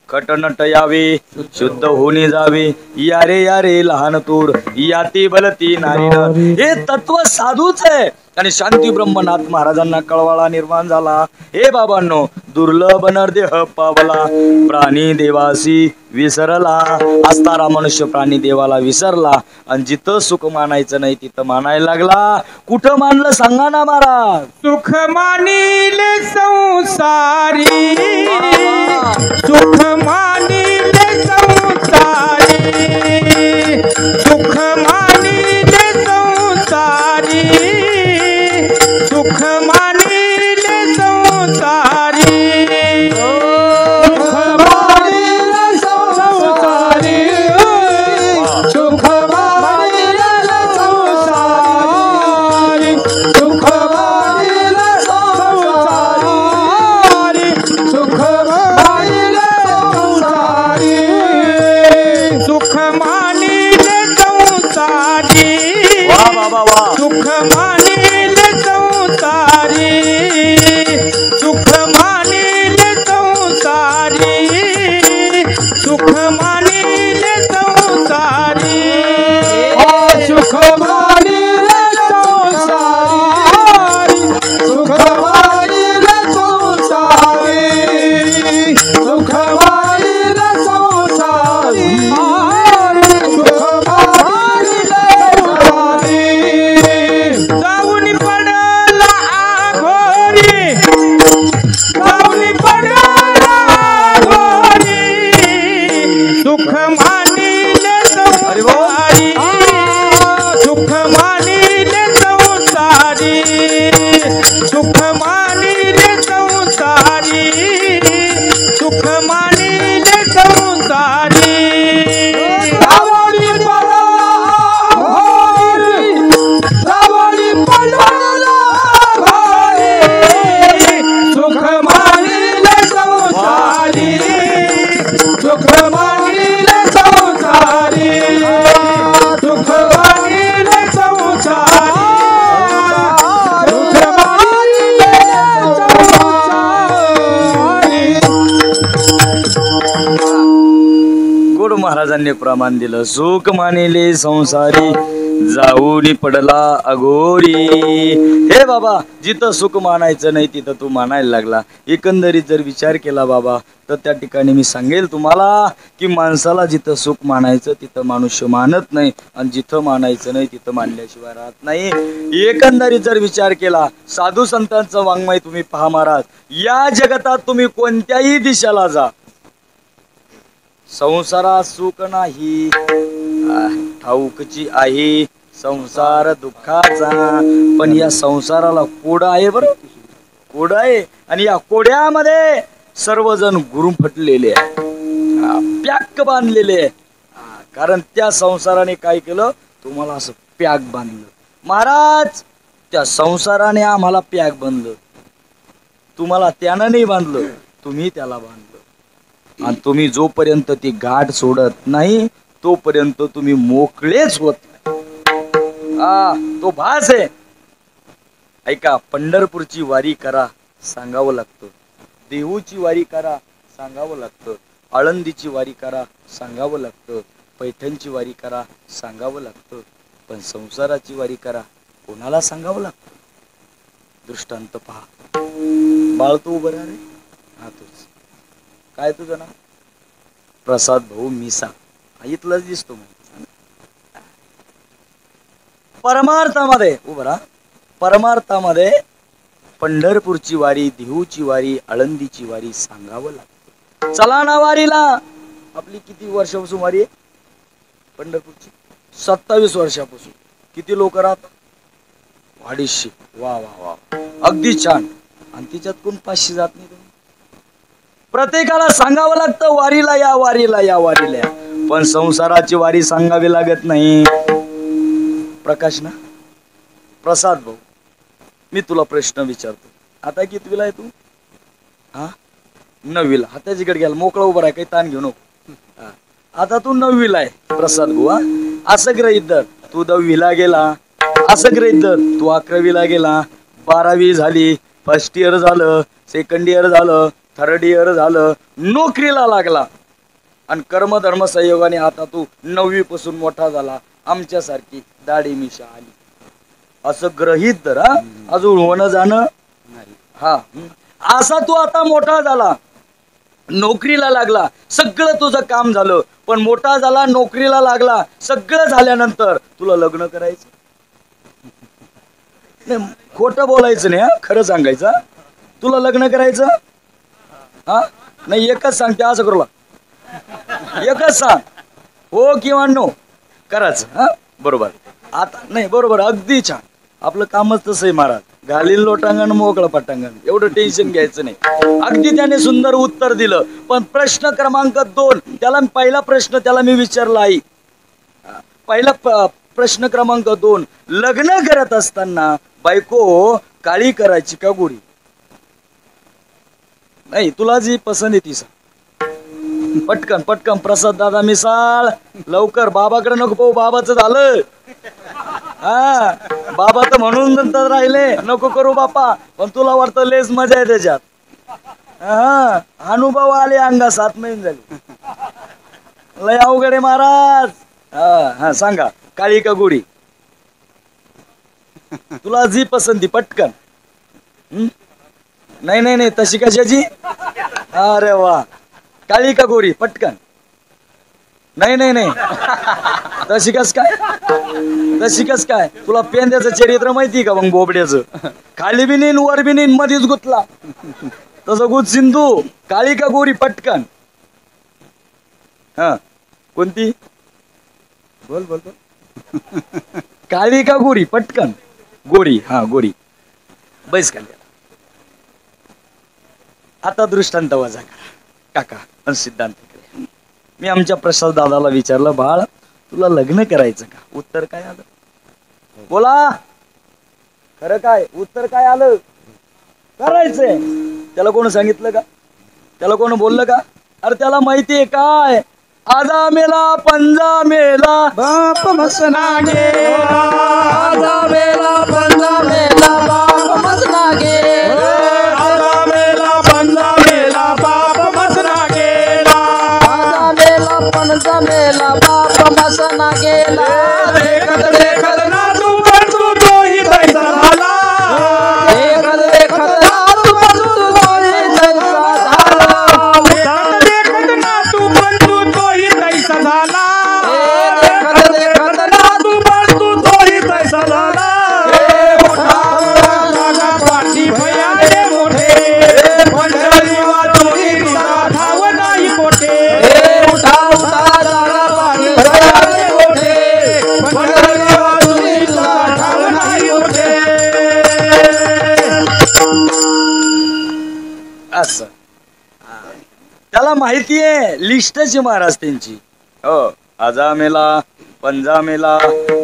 खटनट यावे शुद्ध होणे जावे, यारे यारे लहान तूर याती बलती नारीन. हे तत्व साधूच आहे. आणि शांती ब्रह्मनाथ महाराजांना कळवाळा निर्माण झाला. हे बाबांनो, दुर्लभ नरदेह पावला प्राणी देवासी विसरला. असताना मनुष्य प्राणी देवाला विसरला आणि जिथं सुख मानायचं नाही तिथं मानायला लागला. कुठं मानलं सांगा ना महाराज. सुख मानिले संसारी, सुख मानिले संसारी, सुख मानिले संसारी, सुख मानिले संसारी, सुख मानिले संसारी, सुख मानिले संसारी, सुख मानिले संसारी, महाराजांनी प्रमाण दिलं, सुख मानिले संसारी जाऊन पडला अघोरी. हे बाबा, जिथं सुख मानायचं नाही तिथं तू मानायला लागला. एकंदरीत जर विचार केला बाबा, तर त्या ठिकाणी मी सांगेल तुम्हाला की माणसाला जिथं सुख मानायचं तिथं मनुष्य मानत नाही, आणि जिथं मानायचं नाही तिथं मानल्याशिवाय राहत नाही. एकंदरीत जर विचार केला, साधू संतांचं वाङ्मय तुम्ही पहा महाराज, या जगतात तुम्ही कोणत्याही दिशेला जा, संसारात सुख नाही ठाऊकची आहे संसार दुःखाचा. पण या संसाराला कोड आहे, बरं कोड आहे, आणि या कोड्यामध्ये सर्वजण गुरुफटलेले आहे, पॅक बांधलेले आहे. कारण त्या संसाराने काय केलं, तुम्हाला असं पॅक बांधलं. महाराज, त्या संसाराने आम्हाला पॅक बांधलं, तुम्हाला त्यानं नाही बांधलं, तुम्ही त्याला बांधलं. आणि तुम्ही जोपर्यंत ती गाठ सोडत नाही तोपर्यंत तुम्ही मोकळेच होत नाही. तो भास आहे. ऐका, पंढरपूरची वारी करा सांगावं लागतं, देहूची वारी करा सांगावं लागतं, आळंदीची वारी करा सांगावं लागतं, पैठणची वारी करा सांगावं लागतं, पण संसाराची वारी करा कोणाला सांगावं लागतं? दृष्टांत पहा. बाळ तू उभं राहा रे. हा, तूच. काय तुझं नाव? प्रसाद भाऊ मिसा. इथलाच दिसतो. परमार्थामध्ये उभं राहा. परमार्थामध्ये पंढरपूरची वारी, देहूची वारी, आळंदीची वारी सांगावं लागतं. चला ना वारीला. आपली किती वर्षापासून वारी आहे पंढरपूरची? 27 वर्षापासून. किती लोक राहतात? 250. वा वा वा, अगदी छान. आणि तिच्यात कोण 500 जात नाही? प्रत्येकाला सांगावं लागतं वारीला या, वारीला या, वारीला या. पण संसाराची वारी सांगावी लागत नाही. प्रकाश ना, प्रसाद भाऊ, मी तुला प्रश्न विचारतो. आता कितवीला आहे तू? हा, 9वीला. हाताची घ्यायला मोकळा उभा आहे, काही ताण घेऊ नको. आता तू 9वीला आहे प्रसाद भाऊ. हा, असं गृहीत धर तू 10वीला गेला, असं गृहीत धर तू 11वीला गेला, 12वी झाली, फर्स्ट इयर झालं, सेकंड इयर झालं, थर्ड इयर झालं, नोकरीला लागला, आणि कर्मधर्म संयोगाने आता तू 9वी पासून मोठा झाला, आमच्यासारखी दाढी मिशा आली. असं गृहीत धर. अजून होणं जाणं हा. असा तू आता मोठा झाला, नोकरीला लागला, सगळं तुझं काम झालं, पण मोठा झाला, नोकरीला लागला, सगळं झाल्यानंतर तुला लग्न करायचं नाही. खोटं बोलायचं नाही, खरं सांगायचं. तुला लग्न करायचं हा नाही? एकच सांगते, असं करू एकच सांग, हो किंवा नो करायचं. हा, बरोबर. आता नाही, बरोबर, अगदी छान. आपलं कामच तसं आहे महाराज, घालील लोटांगण मोकळं पटांगण, एवढं टेन्शन घ्यायचं नाही. अगदी त्याने सुंदर उत्तर दिलं. पण प्रश्न क्रमांक 2, त्याला पहिला प्रश्न त्याला मी विचारला आई. पहिला प्रश्न क्रमांक 2, लग्न करत असताना बायको काळी करायची का गोरी? नाही, तुला जी पसंत आहे ती सांग. पटकन पटकन. प्रसाद दादा मिसाळ, लवकर. बाबाकडे नको पाहू, बाबाचं झालं. हा, बाबा तर म्हणून नंतर राहिले, नको करू बापा. पण तुला वाटतं लेस मजा आहे त्याच्यात. हा, अनुभव आले अंगा, 7 महिने झाले. लय अवघड आहे महाराज. हा, सांगा, काळी का गोरी? तुला जी पसंती, पटकन. नाही नाही नाही, तशी कशाची? अरे वा, काळी का गोरी? पटकन. नाही नाही नाही, तशी कस काय? तशी कस काय? तुला पेंद्याचं चरित्र माहिती का मग बोबड्याचं? खाली बी नाही वर बी नाही, मध्येच गुतला. तसं गुत सिंधू. काळी का गोरी? पटकन. हा, कोणती? बोल बोल बोल. काळी का गोरी? पटकन. गोरी. हा, गोरी. बैस खाली. आता दृष्टांत वजा करा काका आणि सिद्धांत. मी आमच्या प्रसाद दादाला विचारलं, बाळ तुला लग्न करायचं का? उत्तर काय आलं? बोला खरं काय उत्तर काय आलं? करायचंय. त्याला कोण सांगितलं का? त्याला कोण बोललं का? अरे त्याला माहितीये काय? आजा मेला पंजा मेला बाप मसना गेला, आजा मेला पंजा मेला बाप मसना गेला, आजा मेला पंजा मेला बाप मसना गेला, आजा मेला पंजा मेला असं त्याला माहिती आहे लिस्टची महाराज त्यांची. हो, आजा मेला, पंजा मेला,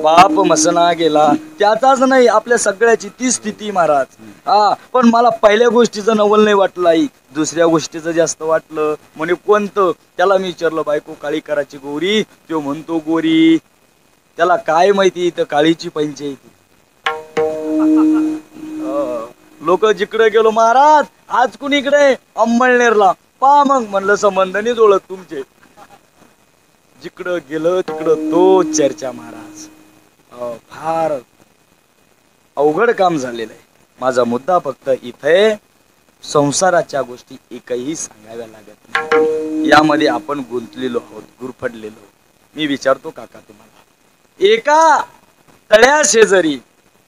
बाप मसना गेला, त्याचाच नाही आपल्या सगळ्याची ती स्थिती महाराज. हा, पण मला पहिल्या गोष्टीचं नवल नाही वाटलं आई, दुसऱ्या गोष्टीचं जास्त वाटलं. म्हणे कोणतं? त्याला मी विचारलं बायको काळी कराची गोरी, तो म्हणतो गोरी. त्याला काय माहिती इथं काळीची पंचायती. लोक जिकडे गेलो महाराज, आज कुणीकडे अंमळनेरला पा, मग म्हणलं संबंध नाही जोडत तुमचे. जिकडं गेलं तिकडं तो चर्चा महाराज. फार अवघड काम झालेलं आहे. माझा मुद्दा फक्त इथे संसाराच्या गोष्टी एकही सांगाव्या लागत नाही. यामध्ये आपण गुंतलेलो आहोत, गुरफटलेलो. मी विचारतो काका तुम्हाला, एका तळ्या शेजारी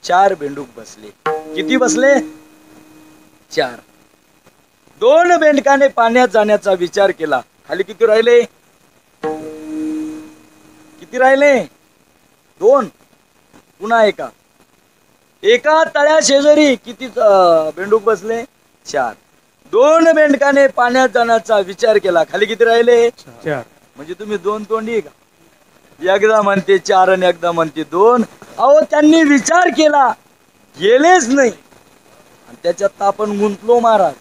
4 बेंडूक बसले. किती बसले? 4. 2 बेंडकाने पाण्यात जाण्याचा विचार केला. खाली किती राहिले? किती राहिले? 2. पुन्हा एका तळ्या शेजारी किती बेंडूक बसले? 4. 2 बेंडकाने पाण्यात जाण्याचा विचार केला. खाली किती राहिले? 4. म्हणजे तुम्ही 2 तोंडी का? एकदा म्हणते 4 आणि एकदा म्हणते 2. अहो, त्यांनी विचार केला, गेलेच नाही, आणि त्याच्यात आपण गुंतलो महाराज.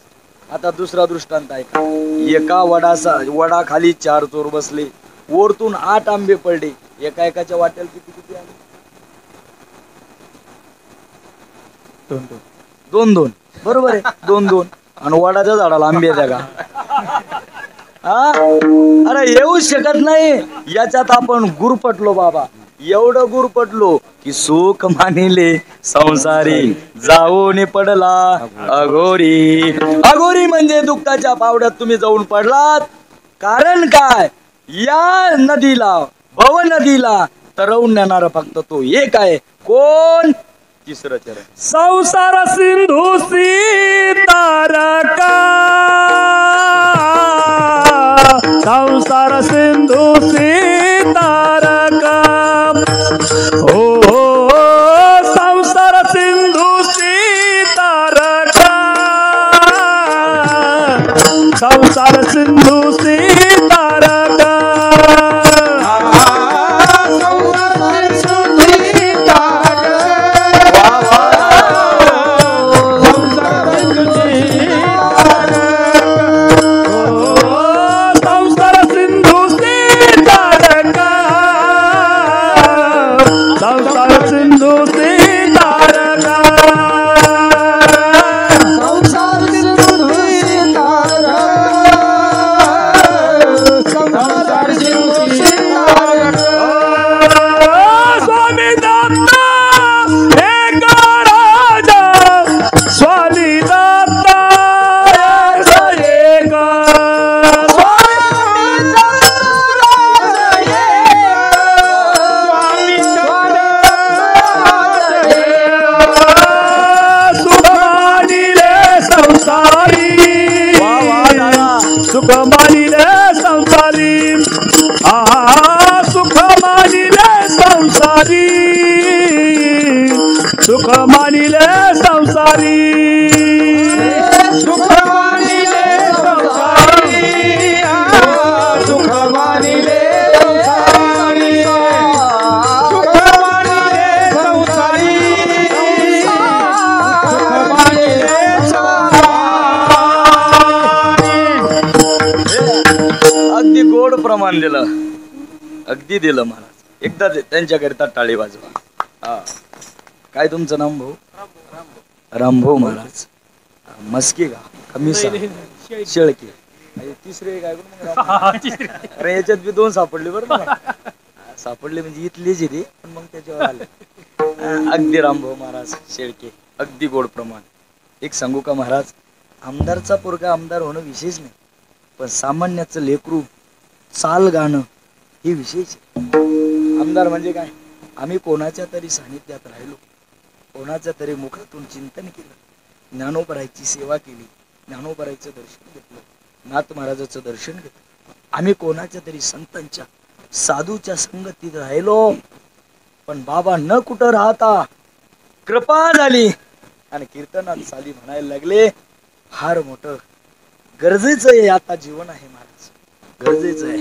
आता दुसरा दृष्टांत आहे का? एका वडाखाली 4 चोर बसले, वरतून 8 आंबे पडले. एकाच्या वाट्याला किती आले? 2-2. बरोबर आहे, 2-2. आणि वडाच्या झाडाला आंबे द्या का? हा, अरे येऊ शकत नाही. याच्यात आपण गुरपटलो बाबा, एवढं गुरपटलो की सुख मानिले संसारी, जाऊन पडला अघोरी. अघोरी म्हणजे दुःखाच्या पावड्यात तुम्ही जाऊन पडलात. कारण काय? या नदीला, भव नदीला तरवून नेणारा फक्त तो एक आहे. कोण? तिसरं चरण. संसार सिंधू सीतारका, संसार सिंधू सीतारका. हो, संसार सिंधू सीतारका, संसार सिंधू सीतारका. सुख मानिले संसारी, सुख मानिले संसारी, सुख मानिले संसारी, सुख मानिले संसारी, सुख मानिले संसारी, सुख मानिले संसारी, सुख मानिले अगदी गोड प्रमाण दिलं, अगदी दिलं महाराज. एकदा त्यांच्याकरिता टाळी वाजवा. हा, काय तुमचं नाम भाऊ? रामभाऊ महाराज. मस्की का कमिसा शेळके. तिसरे काय? अरे याच्यात बी 2 सापडले बरं ना. सापडले म्हणजे इथलेच येते, पण मग त्याच्यावर आले. अगदी रामभाऊ महाराज शेळके, अगदी गोड प्रमाण. एक सांगू का महाराज, आमदारचा पोरगा आमदार होणं विशेष नाही, पण सामान्याचं लेकरू चाल गाणं हे विशेष. आमदार म्हणजे काय? आम्ही कोणाच्या तरी सानिध्यात राहिलो, कोणाच्या तरी मुखातून चिंतन केलं, ज्ञानोबरायची सेवा केली, ज्ञानोबरायचं दर्शन घेतलं, नाथ महाराजाचं दर्शन घेतलं. आम्ही कोणाच्या तरी संतांच्या, साधूच्या संगतीत राहिलो, पण बाबा न कुठं राहता कृपा झाली आणि कीर्तनात साली म्हणायला लागले, फार मोठं गरजेचं आहे. आता जीवन आहे महाराज, गरजेचं आहे.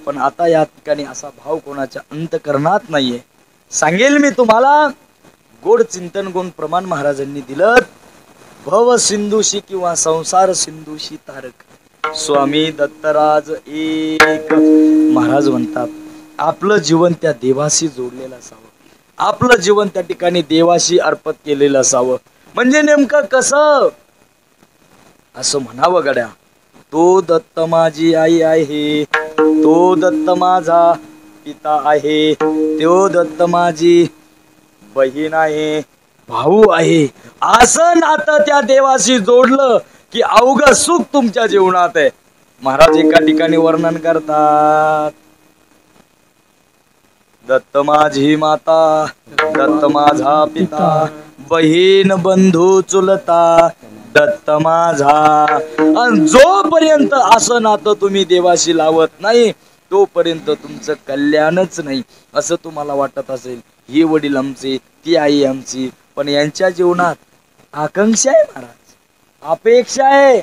पण आता या ठिकाणी असा भाव कोणाच्या अंतकरणात नाहीये. सांगेल मी तुम्हाला, गोड चिंतन गुण प्रमाण महाराजांनी दिलं. भव सिंधूशी किंवा संसार सिंधूशी तारक स्वामी दत्तराज एक. महाराज म्हणतात आपलं जीवन त्या देवाशी जोडलेलं असावं, आपलं जीवन त्या ठिकाणी देवाशी अर्पण केलेलं असावं. म्हणजे नेमकं कसं असं म्हणावं गड्या, तो दत्त माझी आई आहे, तो दत्त माझा पिता आहे, तो दत्त माझी बहीण आहे, भाऊ आहे. असं नातं त्या देवाशी जोडलं की अवघं सुख तुमच्या जीवनात आहे. महाराज एका ठिकाणी वर्णन करतात, दत्त माझी माता, दत्त माझा पिता, बहीण बंधू चुलता, दत्त माझा. आणि जोपर्यंत असं नातं तुम्ही देवाशी लावत नाही तोपर्यंत तुमचं कल्याणच नाही. असं तुम्हाला वाटत असेल, ही वडील आमचे, ती आई आमची, पण यांच्या जीवनात आकांक्षा आहे महाराज, अपेक्षा आहे.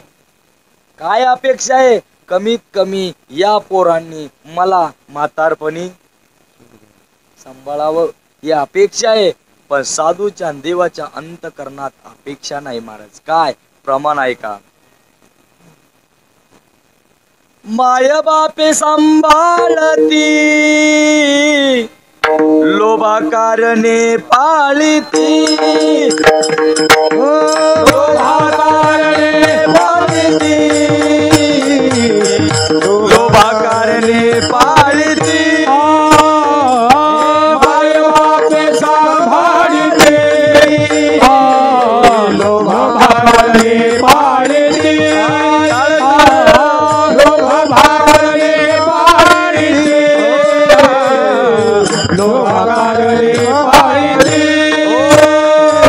काय अपेक्षा आहे? कमीत कमी या पोरांनी मला म्हातारपणी सांभाळावं, ही अपेक्षा आहे. पण साधूच्या देवाच्या अंतकरणात अपेक्षा नाही महाराज. काय प्रमाण आहे का? माय बापे सांभाळती, लोभा कारणे पाळती, लोभा कारणे पाळती, लोभा कारणे पाळती. माय बापे सांभाळते, लोभा कारणे पाळती, लोभा कारणे पाळती, लोभा कारणे पाळती.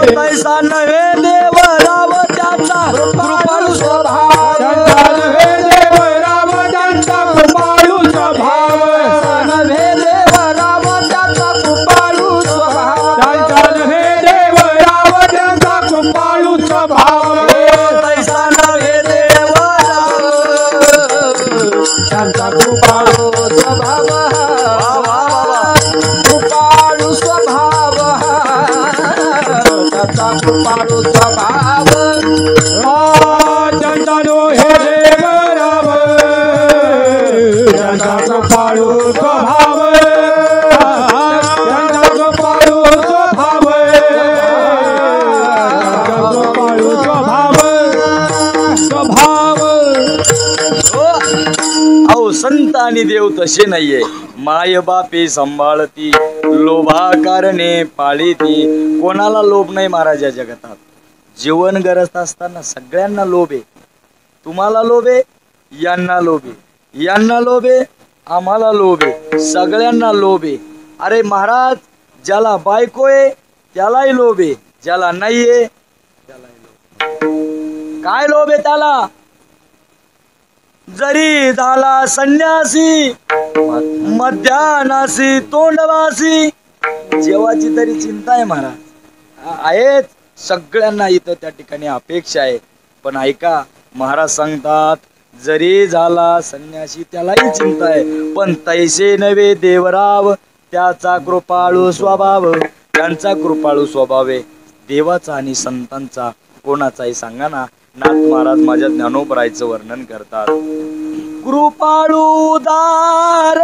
तैसा नव्हे देव राव त्याचा कृपाळू स्वभाव, नव्हे देव राम त्यांचा कृपाळू स्वभाव, नव्हे देव राम त्याचा कृपाळू स्वभाव, त्यांचा नव्हे देव राम त्यांचा कृपाळू स्वभाव, तैसा नव्हे देव राव त्यांचा कृपाळू स्वभाव, कृपाळू स्वभाव, त्याचा कृपाळू स्वभाव. त्यांचा नव्हे देव राम त्यांचा कृपाळू स्वभाव, त्यांचा कृपाळू स्वभाव, त्यांचा कृपाळू स्वभाव, स्वभाव. अहो संत आणि देव तसे नाहीये. माय बापे सांभाळती, लोभा कारणे पाळीती. कोणाला लोभ नाही महाराज या जगतात. जीवन गरज असताना सगळ्यांना लोभ आहे. तुम्हाला लोभ आहे, यांना लोभ आहे, यांना लोभ आहे, आम्हाला लोभ आहे, सगळ्यांना लोभ आहे. अरे महाराज, ज्याला बायको आहे त्यालाही लोभ आहे, ज्याला नाहीये त्यालाही लोभ. काय लोभ आहे त्याला? जरी झाला संन्यासी, मध्यानासी तोंडवासी. जेवाची तरी चिंता आहे महाराज. आहेत सगळ्यांना इथं त्या ठिकाणी अपेक्षा आहे. पण ऐका, महाराज सांगतात जरी झाला संन्यासी त्यालाही चिंता आहे, पण तैसे नव्हे देवराव त्याचा कृपाळू स्वभाव. त्यांचा कृपाळू स्वभाव आहे. देवाचा आणि संतांचा कोणाचाही सांगा ना. नाथ महाराज माझ्या ज्ञानोबरायचं वर्णन करतात. कृपाळू दार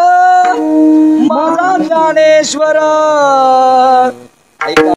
माझा ज्ञानेश्वर. ऐका